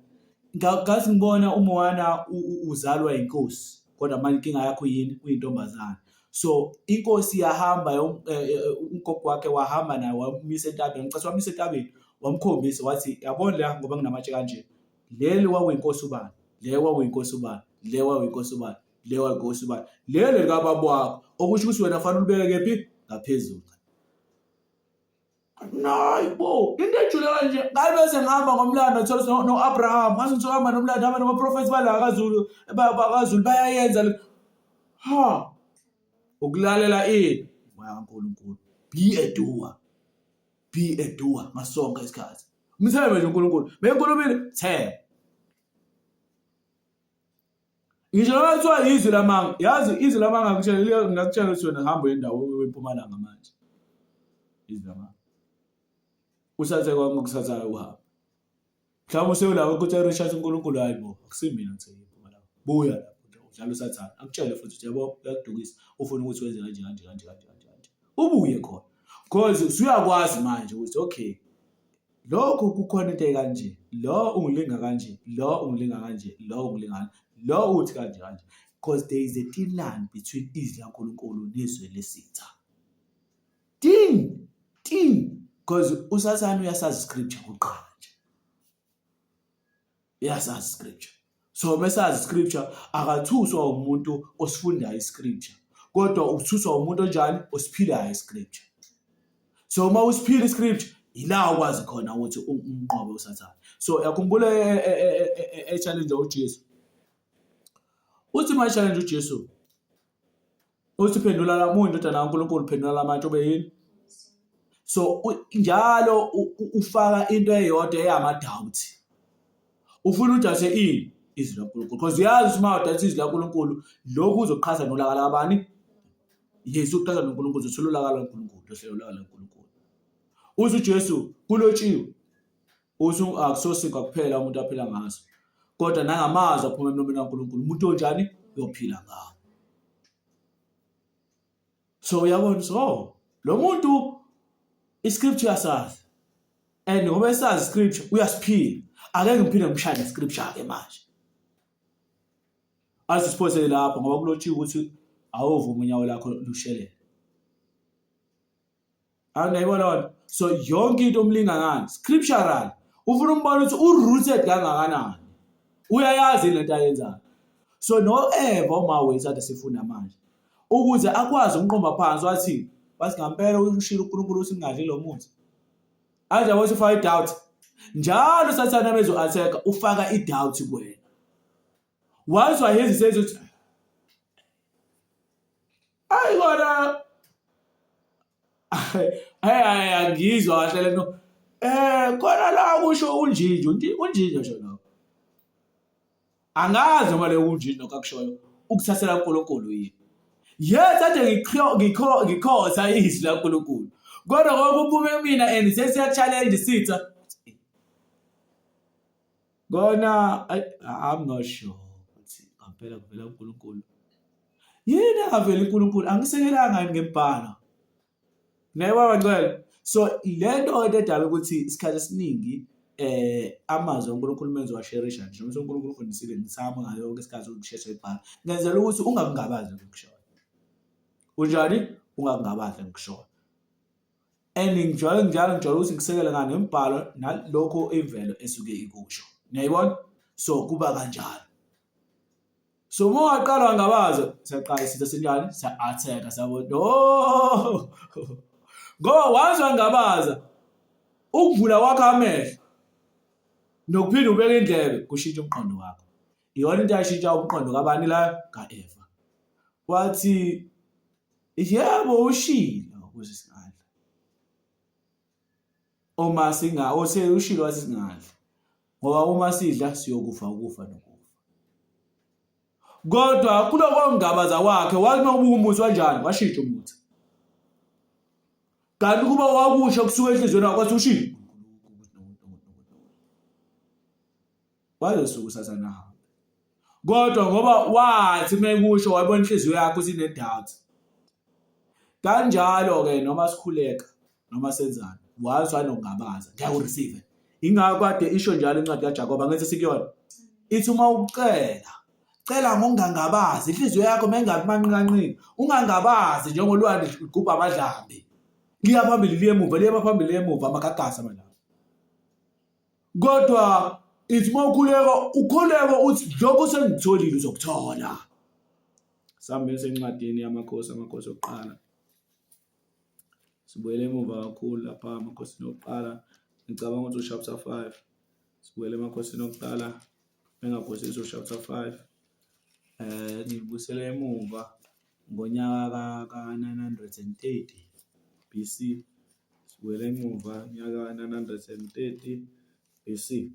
Ngathi ngibona uMoana uzalwa inkosi, kodwa manje inkinga yakho yini? Uyintombazane. So inkosi yahamba, ugogo wakhe wahamba naye wamisa entabeni. Ngicathi wamisa entabeni, wamkhombisa wathi, yabona la ngoba nginamatshe kanje, leli wawuyinkosi ubani, le wawuyinkosi ubani, le wawuyinkosi ubani, le wawuyinkosi ubani, leli likababa wakho, okusho ukuthi wena fanele ulibeke kephi? Ngaphezulu. Nayibo, into ejule kanje. Ngabe bese ngihamba ngomlando ngithola no-Abraham, ngathi ngihamba nomlando, hamba namaprofethi bala kaZulu bayayenza le. Ukulalela moya kaNkulunkulu. Be a doer ngaso sonke isikhathi. Mthembe nje uNkulunkulu. Benkulumile, themba. Ngisho noma kuthiwa izwi lamanga, yazi izwi lamanga ngakutshela ukuthi wena hamba indawo weMpumalanga manje. Izwi lamanga. Usathe kwangokuthathayo uhamba. Mhlawumbe usewulawo ukuthi eRichard uNkulunkulu hayibo, akusimina ngithekile eMpumalanga. Buya lapho njalo usathana. Akutshele futhi ukuthi yabo uyakudukisa, ufuna ukuthi wenze kanje. Ubuye khona. Because usuyakwazi manje ukuthi okay, lokho kukhona into ekanje, lo ungilinga kanje, lo ungilinga kanje, lo ungilingana, lo uthi kanje. Because there is a thin line between izwi laNkulunkulu nezwi lesitha. Thin. Because usathana uyasazi scripture kuqala nje. Uyasazi scripture. So mesazi scripture akathuswa umuntu osifundayo iscripture. Kodwa uthuswa umuntu onjani? Osiphilayo iscripture. So uma usiphila iscripture, ila ukwazi khona ukuthi umnqobe usathana. So yakhumbula challenge uJesu. Uthi ma challenge uJesu. Uthi phendula la muntu indodana kaNkulunkulu, phendula la manje ube yini? So njalo ufaka into eyodwa eyama-doubt. Ufuna udase izwi laNkulunkulu. Because uyazi ukuthi uma udase izwi laNkulunkulu, lokhu uzoqhaza nolakala kabani? Yesu uqhaza noNkulunkulu, uzothola ulakala laNkulunkulu, uhlelo ulakala laNkulunkulu. Uthi uJesu kulotshiwe. Uthi akusosikwa kuphela umuntu aphila ngaso, kodwa nangamazwi aphuma emlomeni kaNkulunkulu umuntu onjani? Uyophila ngawo. So uyabona, so lo muntu iscripture yasazi, and ngoba esazi scripture uyasiphila. Akeke ngiphinde ngimshaya scripture ke manje. Asiphose lapha ngoba kulotshiwe ukuthi awuvuma unyawo lakho lushelele. Angayibona wona. So yonke into omlingangani scriptural. Ufuna umbone ukuthi urooted kangakanani. Uyayazi lento ayenzayo. So no ever uma wethatha sifunda manje ukuze akwazi umqomba phansi wathi ngampela ushilo uNkulunkulu usingadli lo muthi. Anje wathi ufaka idoubt. Njalo sathana bezo attack ufaka idoubt kuwena. Once wahesitate ukuthi ayikona angizwa kahle lento. Khona la kusho unjinjo nje lokho. angazi noma leyo kunjini lokho akushoyo ukuthathela uNkulunkulu yini. Yes, ade ngikhosa izwi laNkulunkulu. Kodwa ngoba uphume kumina and sesiya-challenge sitha. Kona I'm not sure ukuthi ngempela kuvela uNkulunkulu. Yini akavela uNkulunkulu angisekelanga ngempala. Nayibaba ngcwele. So lento edala ukuthi isikhathi esiningi amazwi uNkulunkulu menze washerisha nje noma uNkulunkulu ufundisile ngisama ngayo yonke isikhathi ukusheshe ibhala. Ngenzela ukuthi ungakungabazi ngokushoyo. Unjani? Ungakungabazi ngokushoyo. And njalo ngijwayele ukuthi ngisekele ngani ngembhalo nalokho imvelo esuke ikusho. Ngiyayibona? So kuba kanjalo. So uma waqala ngabazi siyaqala sitha senjani siya-attack sabo no. Ngo wazwa ngabaza ukuvula kwakho amehlo nokuphinda ubeke indlebe kushintsha umqondo wakho. Iyona into yashintsha umqondo kabani la kaEva. Wathi yebo ushilo ukuze singadla. Uma ushilo wathi singadla. Ngoba uma sidla siyokufa ukufa nokufa. Kodwa kuloko ngabaza wakhe wathi nokubuka umuthi kanjani washintsha umuthi. Kanti kuba wakusho kusuka enhlizweni yakho wathi ushilo. Wayesuka sathana hamba. Kodwa ngoba wathi mekusho wayibona inhliziyo yakho sine doubt. Kanjalo ke noma sikhuleka noma senzani wazwa nokungabaza ngiyakureceive. Ingakho kade isho njalo incwadi kaJakobe ngithi sikuyona. Ithi uma ucela cela ngokungangabazi inhliziyo yakho mengathi manqinqanqini ungangabazi njengolwandle ligubha amadlambi. Liya phambili liye emuva liye phambili liye emuva amakagasa amadlambi. Kodwa ithi ukhuleka uthi lokho sengitholile uzokuthola. Sambe sencwadini yamakhosi okuqala. Sibuyele emuva kakhulu lapha amakhosi okuqala ngicabanga ukuthi chapter 5. Sibuyele emakhosini okuqala engakhosisi chapter 5. Ngibusele emuva ngonyaka ka930 BC. Sibuyele emuva nyaka ka930 BC.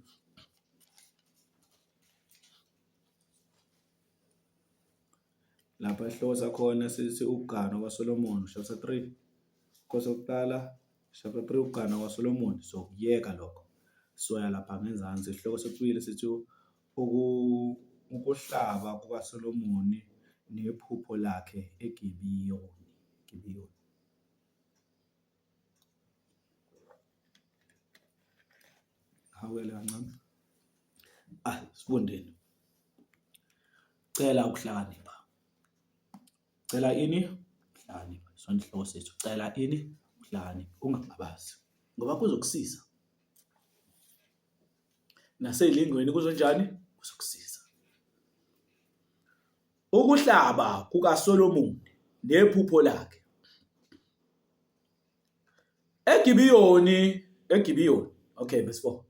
Lapha ihlosa khona sithi ukugana kwaSolomon chapter 3. Khosi okuqala chapter 3 ukugana kwaSolomon so kuyeka lokho. Soya lapha ngenzansi isihloko sesibili sithi ukuhlaba kukaSolomon nephupho lakhe eGibiyoni. Hawele kancane. Sifundeni. Cela ukuhlakanipha. Cela ini? Ukuhlakanipha. Sonke isihloko sethu. Cela ini? Ukuhlakanipha. Ungangabazi. Ngoba kuzokusiza. Naselingweni kuzonjani? Kuzokusiza. Ukuhlaba kukaSolomon nephupho lakhe. eGibiyoni. Okay, verse 4.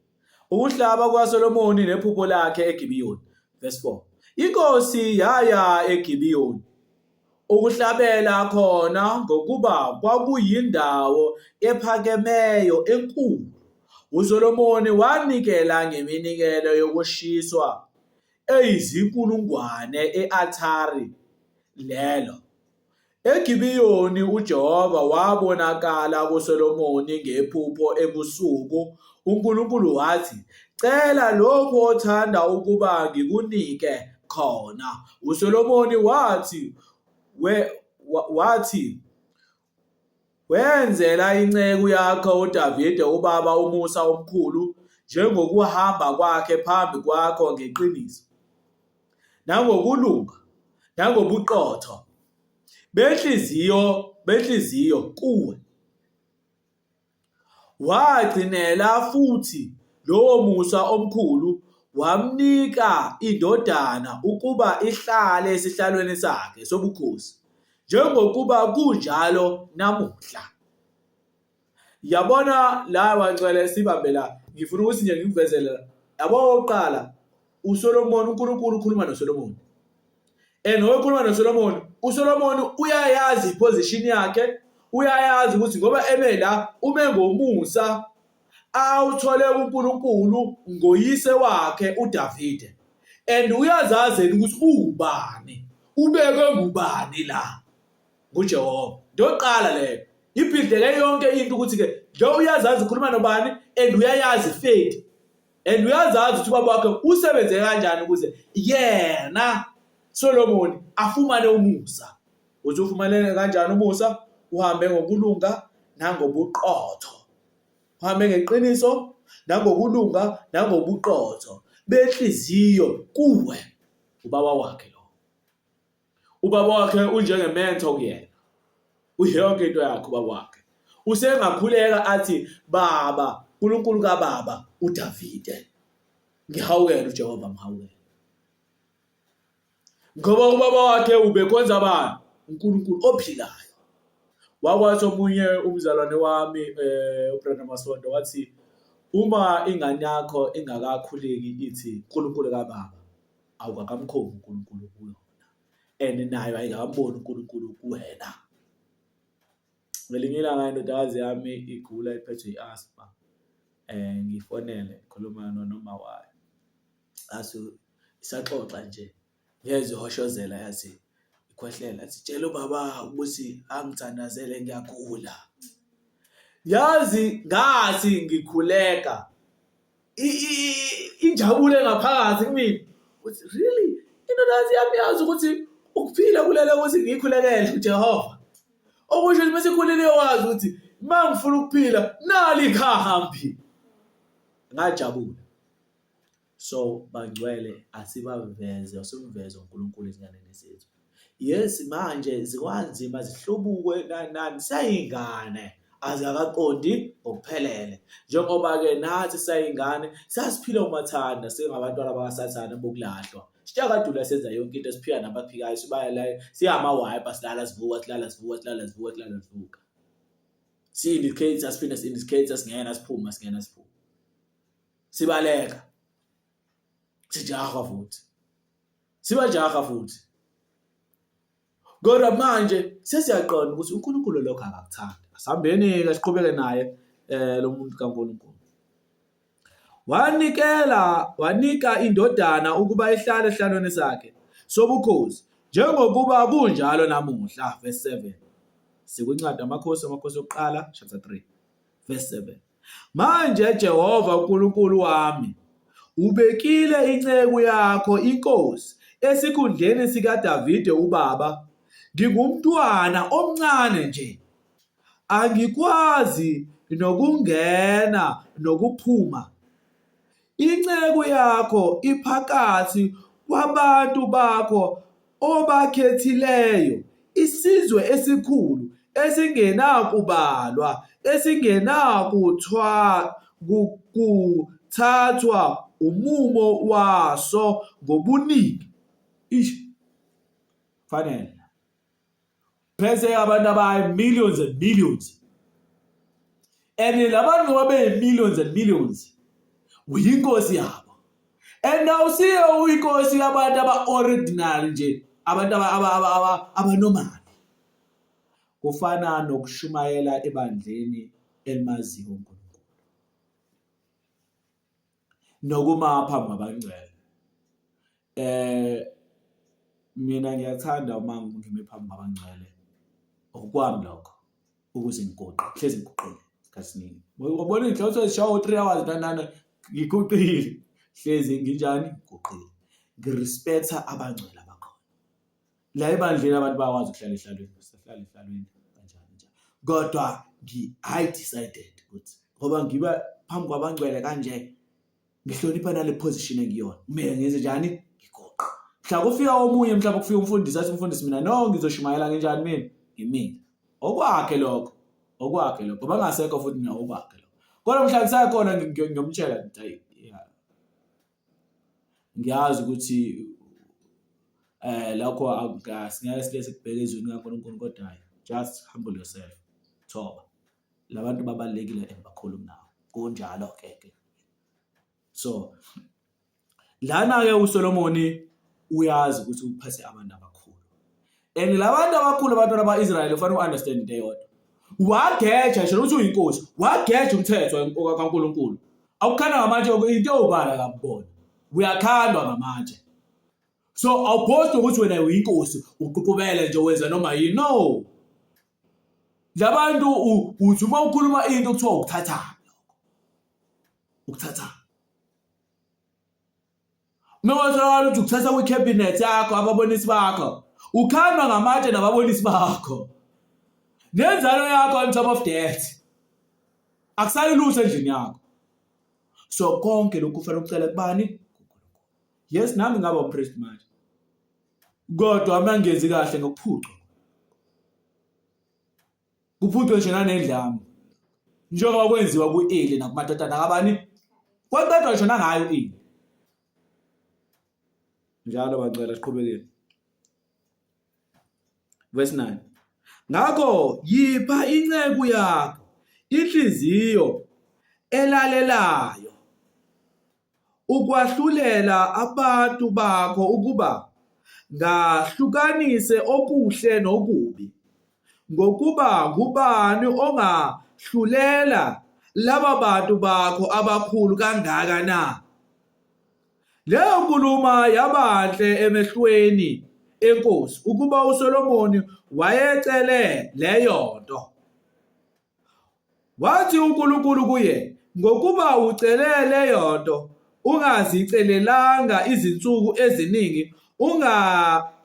Ukuhlaba kukaSolomon nephupho lakhe eGibiyoni. Verse 4. Inkosi yaya eGibiyoni ukuhlabela khona ngokuba kwakuyindawo ephakemeyo enkulu. uSolomon wanikela ngeminikelo yokushiswa eyizinkulungwane e-althari lelo. eGibiyoni uJehova wabonakala kuSolomon ngephupho ebusuku. uNkulunkulu wathi, cela lokho othanda ukuba ngikunike khona. uSolomon wathi wenzela inceku yakho uDavide ubaba umusa omkhulu njengokuhamba kwakhe phambi kwakho ngeqiniso nangokulunga nangobuqotho benhliziyo kuwe. Wagcinela futhi lowo musa omkhulu wamnika indodana ukuba ihlale esihlalweni sakhe sobukhosi njengokuba kunjalo namuhla. Yabona la wangcwele sibambe la ngifuna ukuthi nje ngikuvezele yabo oqala uSolomon uNkulunkulu ukhuluma noSolomon. Ngokukhuluma noSolomon uSolomon uyayazi iposition yakhe, uyayazi ukuthi ngoba emela ume ngomusa awuthole uNkulunkulu ngoyise wakhe uDavide. and uyazazi ukuthi ubani, ubekwe ngubani la, nguJehova. Ndoqala leyo ibhidleke yonke into ukuthi-ke lo uyazazi ukhuluma nobani and uyayazi faith and uyazazi ukuthi ubaba wakhe usebenze kanjani ukuze yena Solomon afumane umusa. Uthi ufumanele kanjani umusa? Uhambe ngokulunga nangobuqotho, uhambe ngeqiniso nangokulunga nangobuqotho benhliziyo kuwe ubaba wakhe lo. Ubaba wakhe unjengementor kuyena, uyonke into yakhe ubaba wakhe. Usengakhuleka athi baba, uNkulunkulu kaBaba uDavide, ngihawukela uJehova, ngihawukela. Ngoba ubaba wakhe ubekhonza bani? uNkulunkulu ophilayo. Wakwathi omunye umzalwane wami uBrenda Masondo wathi uma ingane yakho ingakakhuleki ithi uNkulunkulu kaBaba, awukakamkhombi uNkulunkulu kuyona, and nayo ayikamboni uNkulunkulu kuwena. Ngelinye ilanga indodakazi yami igula iphethwe i-asthma, ngifonele ngikhuluma noma wayo, asu isaxoxa nje ngeze ihoshozela yathi ikhwehlela, athi tshela ubaba ukuthi angithandazele ngiyagula. Yazi ngathi ngikhuleka injabulo ngaphakathi kimi uthi really indodakazi yami yazi ukuthi ukuphila kulele ukuthi ngikhulekele uJehova. Okusho ukuthi masikhulile wazi ukuthi mangifuna ukuphila nali ikhambi. Ngajabula. So bangcwele asibaveze usumveze uNkulunkulu ezinganeni zethu. Yes, manje zikwanzima zihlubuke nani sayingane azakaqondi ngokuphelele. Njengoba ke nathi sayingane sasiphila umathanda singabantwana bakaSathane bokulahlwa. Sishakadula senza yonke into esiphika nabaphikayo sibaya la siyama wipe silala sivuka silala sivuka silala sivuka silala sivuka. Si-indicate asiphinda si-indicate singena siphuma singena siphuma. Sibaleka. Sijaha futhi. Sibajaha futhi. Kodwa manje sesiyaqonda ukuthi uNkulunkulu lokho akakuthandi. Asihambeni ke siqhubeke naye lo muntu kaNkulunkulu. Wanika indodana ukuba ihlale ehlalweni sakhe sobukhosi njengokuba kunjalo namuhla. Verse 7. Sikwincwadi amakhosi yokuqala chapter 3 verse 7. Manje Jehova uNkulunkulu wami ubekile inceku yakho inkosi esikhundleni sikaDavide ubaba. Ngingumntwana omncane nje, angikwazi nokungena nokuphuma. Inceku yakho iphakathi kwabantu bakho obakhethileyo, isizwe esikhulu esingenakubalwa, kuthathwa umumo waso ngobuningi. Fanele phese abantu abayi millions and millions, and labantu ngoba be millions and millions uyinkosi yabo. And now see uyinkosi yabantu aba-ordinary nje, abantu abanomali. Kufana nokushumayela ebandleni elimaziyo uNkulunkulu nokuma phambi kwabangcwele. Mina ngiyathanda uma ngime phambi kwabangcwele okwami lokho ukuze ngiguqe, hlezi ngiguqile isikhathi. Ubona inhloso ezishawa 3 hours nanana ngiguqile, hlezi nginjani ngiguqile. Ngirespecta abangcwele abakhona. La ebandleni abantu bayakwazi ukuhlala ehlalweni, sihlala ehlalweni kanjani njalo. Kodwa I decided ukuthi ngoba ngiba phambi kwabangcwele kanje ngihlonipha nale position engiyona. Mina ngenze njani? Ngiguqa. Mhla kufika omunye, mhlawumbe kufika umfundisi athi umfundisi mina no ngizoshumayela kanjani mina? Ngimile. Okwakhe lokho. Ngoba ngasekho futhi mina okwakhe lokho. Kodwa mhla ngisakhona ngiyomtshela ukuthi hayi ngiyazi ukuthi lakho asingeke silese kubheka ezweni kaNkulunkulu, kodwa hayi just humble yourself. Thoba. Labantu babalekile embakhulumi nawo. Kunjalo ke. So lana ke uSolomoni uyazi ukuthi uphethe abantu abakhulu. And labantu abakhulu abantwana baIsrayeli ufanele uunderstand into eyodwa. Wageja ngisho ukuthi uyinkosi, wageja umthetho kaNkulunkulu. Awukhanda ngamatshe into obala kabona. Uyakhandwa ngamatshe. So awuphosti ukuthi wena uyinkosi uququbele nje wenza noma yini. No, labantu uthi uma ukhuluma into kuthiwa ukuthatha Mewazala ukuthi ukuthatha kwi-cabinet yakho ababonisi bakho. Ukhandwa ngamatshe nababonisi bakho. Nenzalo yakho on top of that. Akusali lutho endlini yakho. So konke lokhu kufanele ukucela kubani? Yes, nami ngaba umpriest manje. Kodwa mangenzi kahle ngokuphucwa. Kuphucwe nje nanendlamo. Njengoba kwenziwa ku-Eli nakumadodana kabani? Kwaqedwa nje nangayo Eli. Njalo bacela siqhubekele. Verse 9. Ngakho yipha inceku yakho inhliziyo elalelayo ukwahlulela abantu bakho ukuba ngahlukanise okuhle nokubi, ngokuba ngubani ongahlulela laba bantu bakho abakhulu kangaka na? Leyo nkulumo yabanhle emehlweni enkosi ukuba uSolomoni wayecele leyo nto. Wathi uNkulunkulu kuye, ngokuba ucele leyo nto, ungazicelelanga izinsuku eziningi,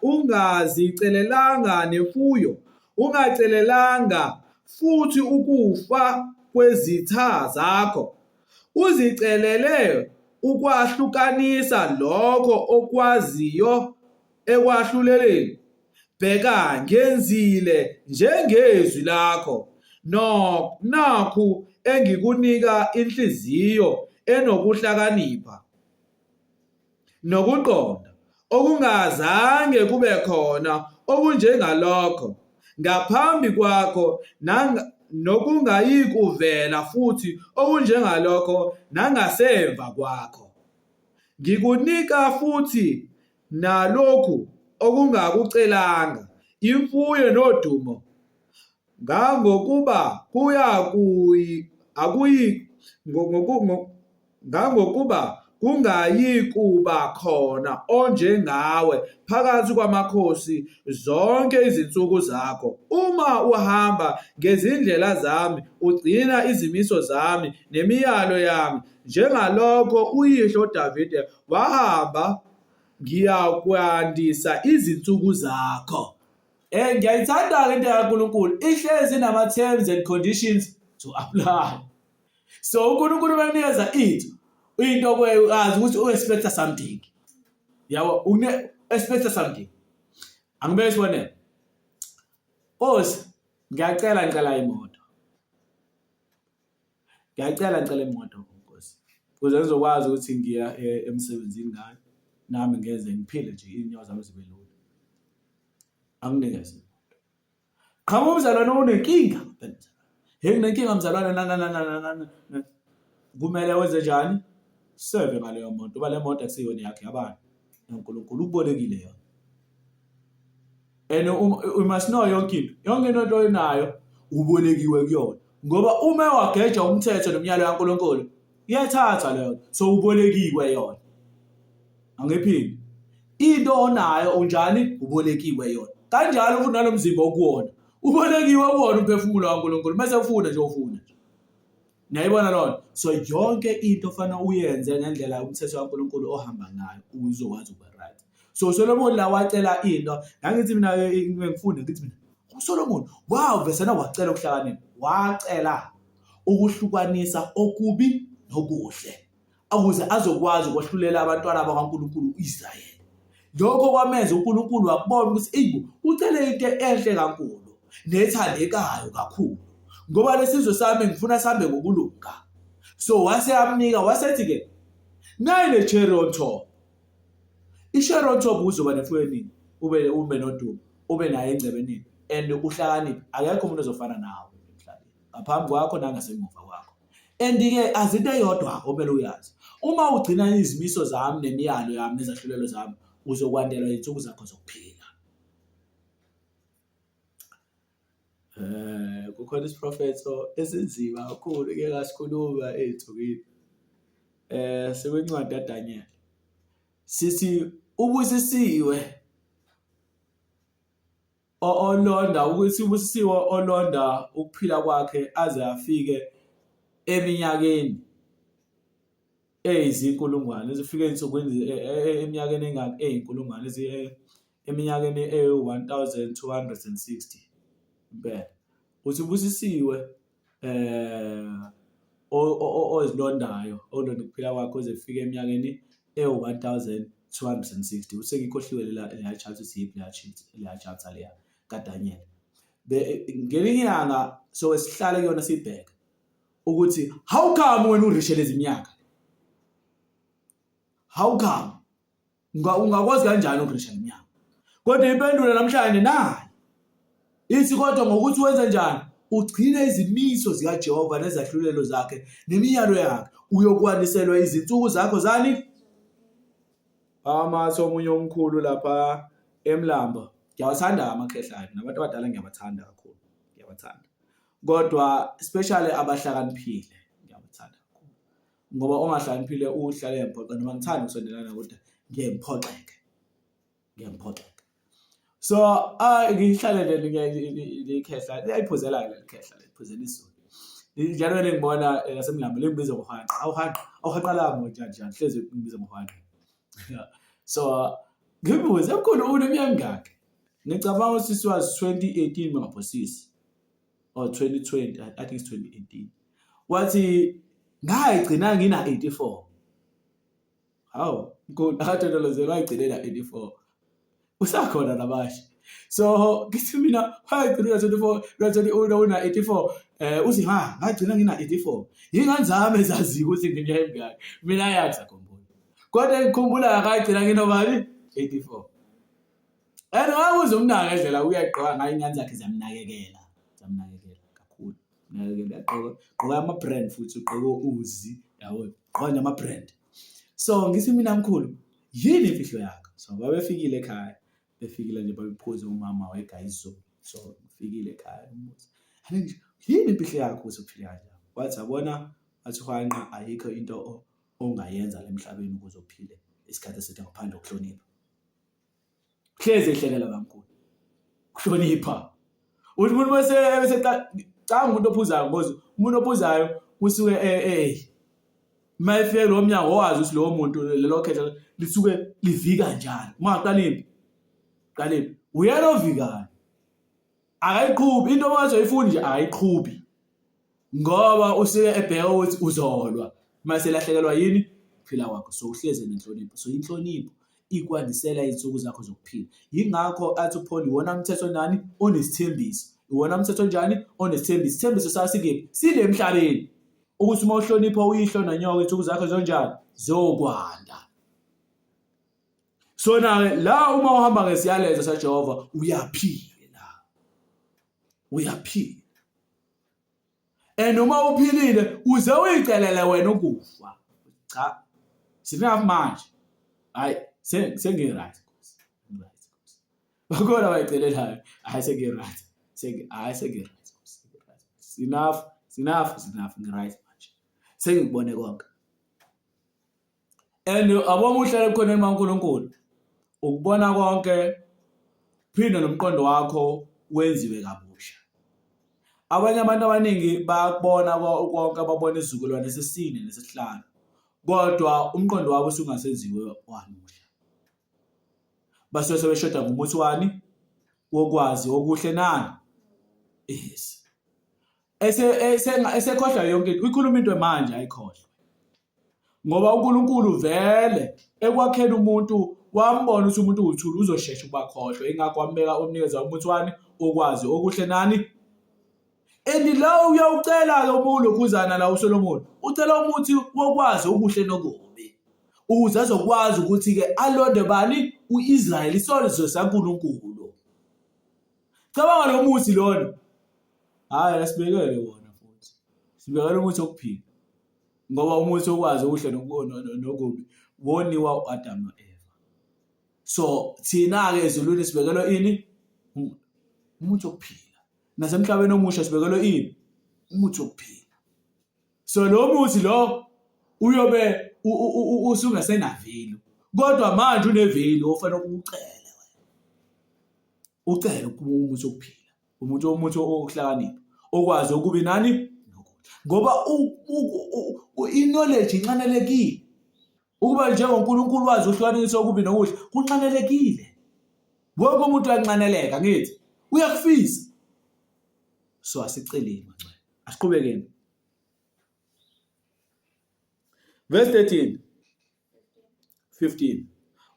ungazicelelanga nemfuyo, ungacelelanga futhi ukufa kwezitha zakho, uzicelele ukwahlukanisa lokho okwaziyo ekwahluleleni. Bheka, ngenzile njengezwi lakho, nakhu engikunika inhliziyo enokuhlakanipha nokuqonda, okungazange kube khona okunjengalokho ngaphambi kwakho, nokungayikuvela futhi okunjengalokho nangasemva kwakho. Ngikunika futhi nalokhu okungakucelanga, imfuyo nodumo, ngangokuba kungayikuba khona onjengawe phakathi kwamakhosi zonke izinsuku zakho. Uma uhamba ngezindlela zami, ugcina izimiso zami nemiyalo yami, njengalokho uyihlo uDavide wahamba, ngiyakwandisa izinsuku zakho. Ngiyayithanda into kaNkulunkulu, ihlezi nama-terms and conditions to apply. So uNkulunkulu bakunikeza into kweyazi ukuthi u-expecta something. Yabo, une-expecta something. Angibeke isibonelo. Nkosi, ngicela imoto. Ngicela imoto Nkosi. Ukuze ngizokwazi ukuthi ngiya emsebenzini ngayo, nami ngeze ngiphile nje inyawo zami zibe lula. Anginikeze imoto. Qhamuka umzalwane unenkinga. Nginenkinga mzalwane kumele wenze njani? Serve ngaleyo moto. Uba le moto akusiyona yakhe yabani? uNkulunkulu ubolekile yona. And we must know yonke into oyinayo ubolekiwe kuyona. Ngoba uma wageja umthetho nomyalo kaNkulunkulu, iyathatha leyo. So ubolekiwe yona. Angiphindi. Into onayo unjani? Ubolekiwe yona. Kanjalo kunalo mzimba okuwona. Ubolekiwe wona umphefumulo kaNkulunkulu. Mase ufuna nje ufuna. Niyayibona lona? So yonke into fanele uyenze ngendlela umthetho kaNkulunkulu ohamba ngayo uzokwazi ukuba right. So Solomon la wacela into, ngithi mina ngifunda ngithi mina uSolomon vesana wacela ukuhlakanipha. Wacela ukuhlukanisa okubi nokuhle, ukuze azokwazi ukwahlulela abantwana bakaNkulunkulu uIsrayeli. Lokho kwamenza uNkulunkulu wakubona ukuthi ucele into enhle kakhulu nethandekayo kakhulu. Ngoba lesizwe sami ngifuna sihambe ngokulunga. So waseyamnika wasethi-ke nayile cherry on top. I-cherry on top uzoba nemfuyo eningi, ube nodumo, ube nayo ingcebe eningi, and uhlakaniphe. Akekho umuntu ozofana nawe emhlabeni, ngaphambi kwakho nangasemuva kwakho. And-ke azinto eyodwa omele uyazi, uma ugcina izimiso zami nemiyalo yami nezahlulelo zami, uzokwandelwa izinsuku zakho zokuphila. Kukhona isiprofetho esinzima kakhulu ke ngasikhuluma ey'nsukwini. Sekwencwadi kaDaniel. Sithi ubusisiwe olonda ukuthi ubusisiwe olonda ukuphila kwakhe aze afike eminyakeni eyizinkulungwane ezifike ensukwini eminyakeni engaka eyinkulungwane eminyakeni eyi-1260 impela uthi ubusisiwe ozilondayo olonda ukuphila kwakhe oze kufike eminyakeni eyi-1260 usengikhohliwe leya chapter siyiphi leya chapter leya kaDaniel ngelinye ilanga so sihlale kuyona sibheke ukuthi how come wena urishe lezi minyaka how come ungakwazi kanjani ukurisha iminyaka kodwa impendulo namhlanje nayi ithi kodwa ngokuthi wenze njani ugcine izimiso zikaJehova nezahlulelo zakhe nemiyalo yakhe uyokwaniselwa izinsuku zakho zani amaso omunye omkhulu lapha eMlamba ngiyawathanda amakhehlane nabantu abadala ngiyabathanda kakhulu ngiyabathanda kodwa especially abahlakaniphile ngiyabathanda kakhulu ngoba ongahlakaniphile uhlale emphoqa noma ngithanda ukusondelana kodwa ngiyemphoxeke so ngihlalele lekhehla liyayiphuzela le khehla liphuzela izulu njalo ngibona lasemlamba lembiza ngohanqa awuhanqalanga njani hleze imbiza ngohanqa so ngibuze mkhulu uneminyaka ngakhe ngicabanga ukuthi siwazi 2018 mangaphosisi or 2020 I think it's 2018 wathi ngayigcina ngina 84 hawo mkhulu akatondolozela wayigcinela 84 usakhona nabasha so ngithi mina wayigcina 24 una 84 uthi ngagcina ngina 84 yingazame ezazi ukuthi nginyeke ngakhe mina yathi akhumbula kodwa ngikhumbula akagcina nginobani 84 wakuze umnaka endlela uyaqoqa ngayo ingane zakhe zamnakekela kakhulu nakekela qoqa ama-brand futhi uqoqa uzi yabo qoqa nama-brand so ngithi mina mkhulu yini imfihlo yakho so babefikile ekhaya befikile nje babephuza umama wegayizolo so ufikile ekhaya umbuzo yini imfihlo yakho uzophila kanjani wathi abona athi uhwanqa ayikho into ongayenza lemhlabeni ukuze uphile isikhathi eside ngaphandle kokuhlonipha hleze ehlelela kakhulu kuhlonipha uthi umuntu bese canga umuntu ophuzayo ngoze umuntu ophuzayo usuke mayifike lo mnyango wazi ukuthi lo muntu lelo khetha lisuke livika kanjani ungaqaliphi qaliphi uyena ovikayo akayiqhubi into owazoyifuna nje akayiqhubi ngoba usike ebheka ukuthi uzolwa mase lahlekelwa yini phila kwakho so uhleze nenhlonipho so inhlonipho ikwandisela izinsuku zakho zokuphila yingakho athi uPaul iwona umthetho nani onesithembiso iwona umthetho njani onesithembiso isithembiso sasikephi sile emhlabeni ukuthi uma uhlonipha uyihlo nonyoka izinsuku zakho zonjani zokwanda so na la uma uhamba ngesiyalezo saJehova uyaphila noma uphilile uze uyicelele wena ukufa cha sinafu manje hayi sengi-right bakhona bayicelelayo hayi sengi-right enough ngi-right manje sengikubone konke and aboma uhlale ebukhoneni baNkulunkulu ukubona konke phinde nomqondo wakho wenziwe kabusha abanye abantu abaningi bayakubona konke ababona izizukulwane sesine nesesihlanu kodwa umqondo wabo usungasenziwe wamusha basuke sebeshoda ngomuthi wani wokwazi okuhle nani yes esekhohlwa yonke into uyikhuluma into manje ayikhohlwa ngoba uNkulunkulu vele ekwakheni umuntu wambona ukuthi umuntu uthula uzoshesha ukubakhohlwa ingakho wambeka umnikeza umuthi wani okwazi okuhle nani la uyawucela lo mulo khuzana la uSolomon ucela umuthi wokwazi okuhle nokubi ukuze azokwazi ukuthi ke alonde bani uIsrael isonzo saNkulunkulu cabanga lo muthi lona hayi asibekele wona futhi sibekele umuthi okuphila ngoba umuthi okwazi okuhle nokubi woniwa uAdam noEva so thina ke ezulwini sibekelwe ini umuthi okuphila nasemhlabeni omusha sibekelwe ini umuthi wokuphila so lo muthi lo uyobe usungasenavilo Kodwa manje uneveli ofanele ukucela ucele ukuba umuthi wokuphila, umuthi wokuhlakanipha okwazi ukuba nani ngoba i-knowledge inxanelekile ukuba njengoNkulunkulu wazi uhlukanise okubi nokuhle kunxanelekile. Wonke umuntu uyanxaneleka ngithi uyakufisa. So asiceleni manje, asiqhubekeni. Verse 13, 15.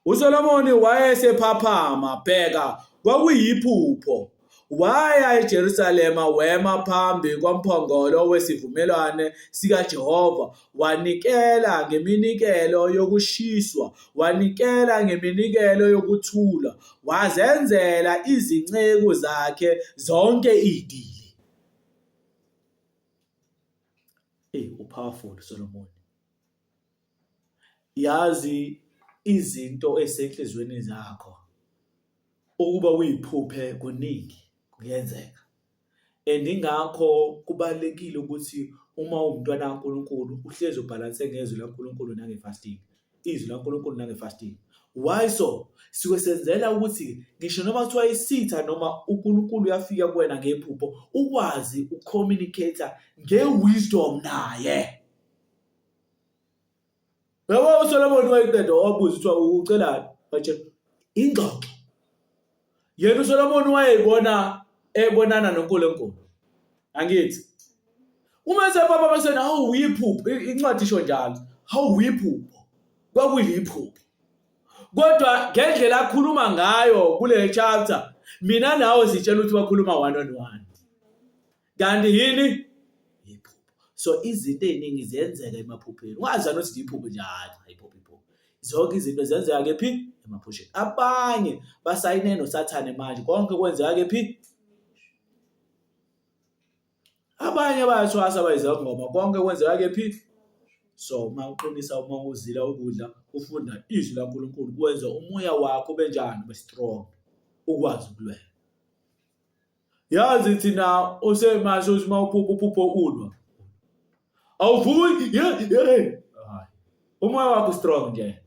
uSolomoni wayesephaphama, bheka kwakuyiphupho. Waya eJerusalema wema phambi komphongolo wesivumelwano sikaJehova, wanikela ngeminikelo yokushiswa, wanikela ngeminikelo yokuthula, wazenzela izinceku zakhe zonke idili. Upowerful Solomon. Yazi izinto esenhlizweni zakho ukuba uyiphuphe kuningi kuyenzeka. Ingakho kubalekile ukuthi uma umntwana kaNkulunkulu uhlezi ubhalanse ngezwi laNkulunkulu nangefasting. Izwi laNkulunkulu nangefasting. Why so? Sikwesenzela ukuthi ngisho noma kuthiwa isitha noma uNkulunkulu uyafika kuwena ngephupho, ukwazi ucommunicate ngewisdom naye. Yabo uSolomon wayeqeda wabuza ukuthi ucelani? Bathi ingxoxo. Yena uSolomon ebonana noNkulunkulu. Angithi uma sepapa basena hawu uyiphupho, incwadi isho njalo, hawu uyiphupho. Kwakuyiphupho. Kodwa ngendlela akhuluma ngayo kule chapter, mina nawe sitshela ukuthi bakhuluma one on one. Kanti yini? Iphupho. So izinto eziningi ziyenzeka emaphupheni. Ungazana ukuthi iphupho njalo, iphupho. Zonke izinto zenzeka kephi? Emaphusheni. Abanye basayine noSathane manje. Konke kwenzeka kephi? Abanye bayathwasa bayizwa ngoma. Konke kwenzeka kephi? So uma uqinisa, uma uzila ukudla, ufunda izwi laNkulunkulu, kwenza umoya wakho ube njani, ube strong, ukwazi ukulwela. Yazi thina usemasho ukuthi mawuphupho ulwa. Awuvuki, umoya wakho strong nje.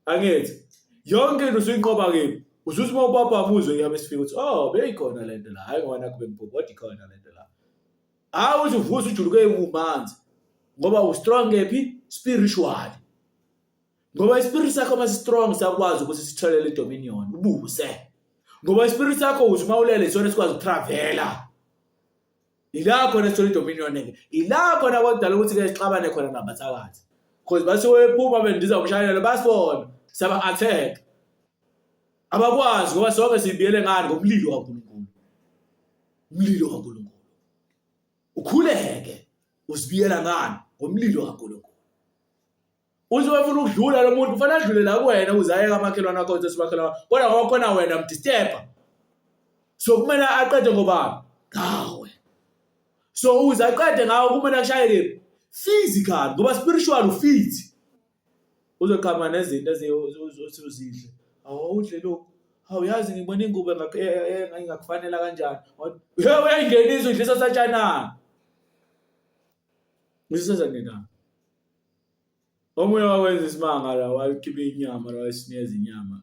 Angithi yonke into usuyinqoba kephi? Usuthi mawubaba amuzwe iyabe sifika ukuthi beyikhona lento la, hayi ngona kube mphupho, kodwa ikhona lento la. Hayi uthi uvusa ujuluke umanzi. Ngoba u-strong kephi? Spiritually. Ngoba ispirit sakho mase strong sakwazi ukuthi sitholele idominion, ubuse. Ngoba ispirit sakho uthi mawulele isona sikwazi ukutravela. Ila khona sithola idominion neke. Ila khona kwakudala ukuthi ke sixabane khona nabathakathi. Because base wephuma bendiza ukushayela basibona, saba attack. Abakwazi ngoba sonke sibiyele ngani ngomlilo kaNkulunkulu. Umlilo kaNkulunkulu. Ukhuleke usibiyela ngani ngomlilo kaNkulunkulu. Uthi wefuna ukudlula lo muntu kufanele adlule la kuwena uzayeka amakhelwana akho ukuthi simakhelwana. Kodwa ngoba khona wena mdisturber. So kumele aqede ngobani? Ngawe. So uze aqede ngawe kumele akushayeke physical ngoba spiritual ufit. Uzokhama nezinto ezizidle. Awudle lokho. Awuyazi ngibona ingubo engakufanele kanjani. Wewe ingenizwe idlisa satshana. Ngisizazanena. Omunye wawenza isimanga la wayikhipha inyama la wasinikeza inyama.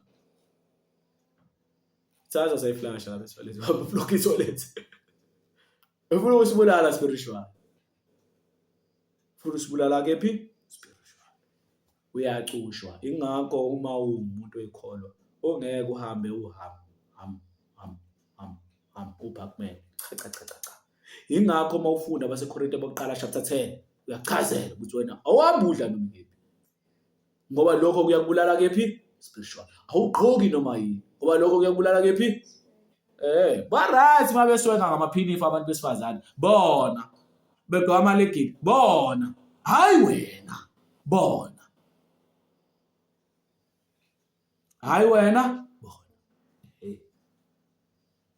Thatha sayiflash la besifalezi bablock itoilet. Ufuna usibulala spiritual. Ufuna usibulala kephi? Spiritual. Uyacushwa. Ingakho uma umuntu oyikholwa ongeke uhambe uBackman. Cha. Ingakho uma ufunda baseKorinte bokuqala chapter 10 uyachazela ukuthi wena awambudla nomngeni. Ngoba lokho kuyakubulala kephi? Spiritual. Awugqoki noma yini. Ngoba lokho kuyakubulala kephi? Barathi mabeswenga ngamaphinifa abantu besifazane. Bona. Begama legini. Bona. Hayi wena. Bona. Hayi wena. Bona.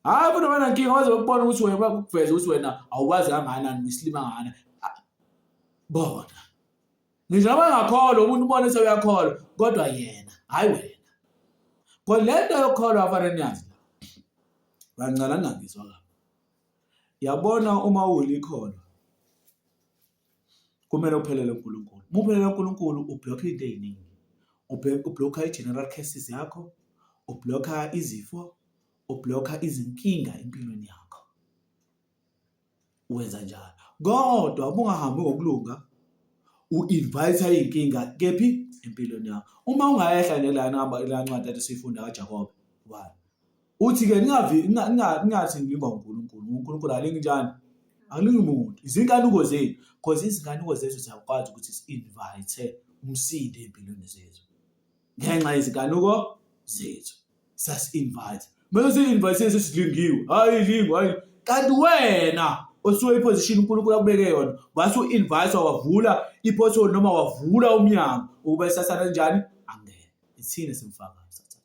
Hayi bona wena nkinga waze ukubona ukuthi wena bakuveza ukuthi wena awukwazi kangakanani uyislima ngana. Bona. Ngisho abangakholwa umuntu ubone useyakholwa kodwa yena hayi wena. Kodwa lento yokholwa afanele niyazi. Bancala ngangizwa lapha. Yabona uma ulikholwa kumele uphelele uNkulunkulu. Uma uphelele uNkulunkulu ublock into eziningi. ublokha i-general cases yakho, ublokha izifo, ublokha izinkinga empilweni yakho. Wenza njalo. Kodwa ubungahambi ngokulunga, u-invite iy'nkinga kephi empilweni yakho. Uma ungayehla nje la ncwadi ethi siyifunda kaJakobe 1, uthi-ke ningathi ngilingwa uNkulunkulu. uNkulunkulu alingi njani? Alingi umuntu. Izinkanuko zenu. Because izinkanuko zethu siyakwazi ukuthi si-invite umsindo ey'mpilweni zethu. Ngenxa yezinkanuko zethu. Siyasi-invite. Mase si-invite sesilingiwe. Hayi lingu, hayi. Kanti wena osuke iposition uNkulunkulu akubeke yona, wasu-invite wavula ipothole noma wavula umnyango ukuba isathane kanjani? Angene. Ithina simfaka isathane.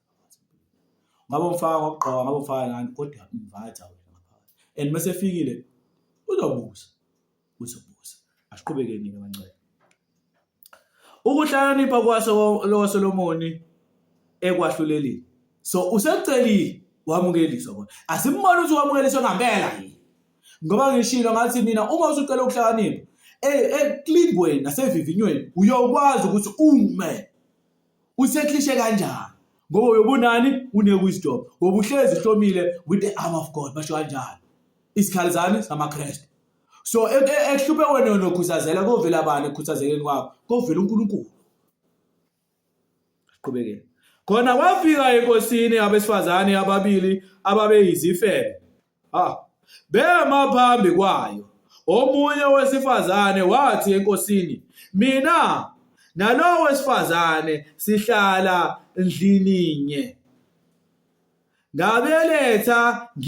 Ngabe umfaka ngokugqoka, ngabe umfaka ngani, kodwa invite wena ngaphakathi. And mase efikile uzobuza. Asiqhubekeni-ke kancane. Ukuhlakanipha kwaSolomoni ekwahluleleni. So usecelile wamukeliswa bona. Asimbona ukuthi wamukeliswa ngempela yini. Ngoba ngishilo ngathi mina uma usucela ukuhlakanipha ekulingweni nasevivinyweni uyokwazi ukuthi ume useklishe kanjani. Ngoba uyobunani une-wisdom. Ngoba uhlezi hlomile with the arm of God. Basho kanjani? Isikhali zani samaKristu. So ekuhluphe wena nokhuthazela kovela abani ekukhuthazekeni kwakho? Kovela uNkulunkulu. Siqhubekeni. Khona kwafika enkosini abesifazane ababili ababeyizifebe. Bema phambi kwayo. Omunye wesifazane wathi enkosini, mina nalowo wesifazane sihlala endlininye. Ngabeletha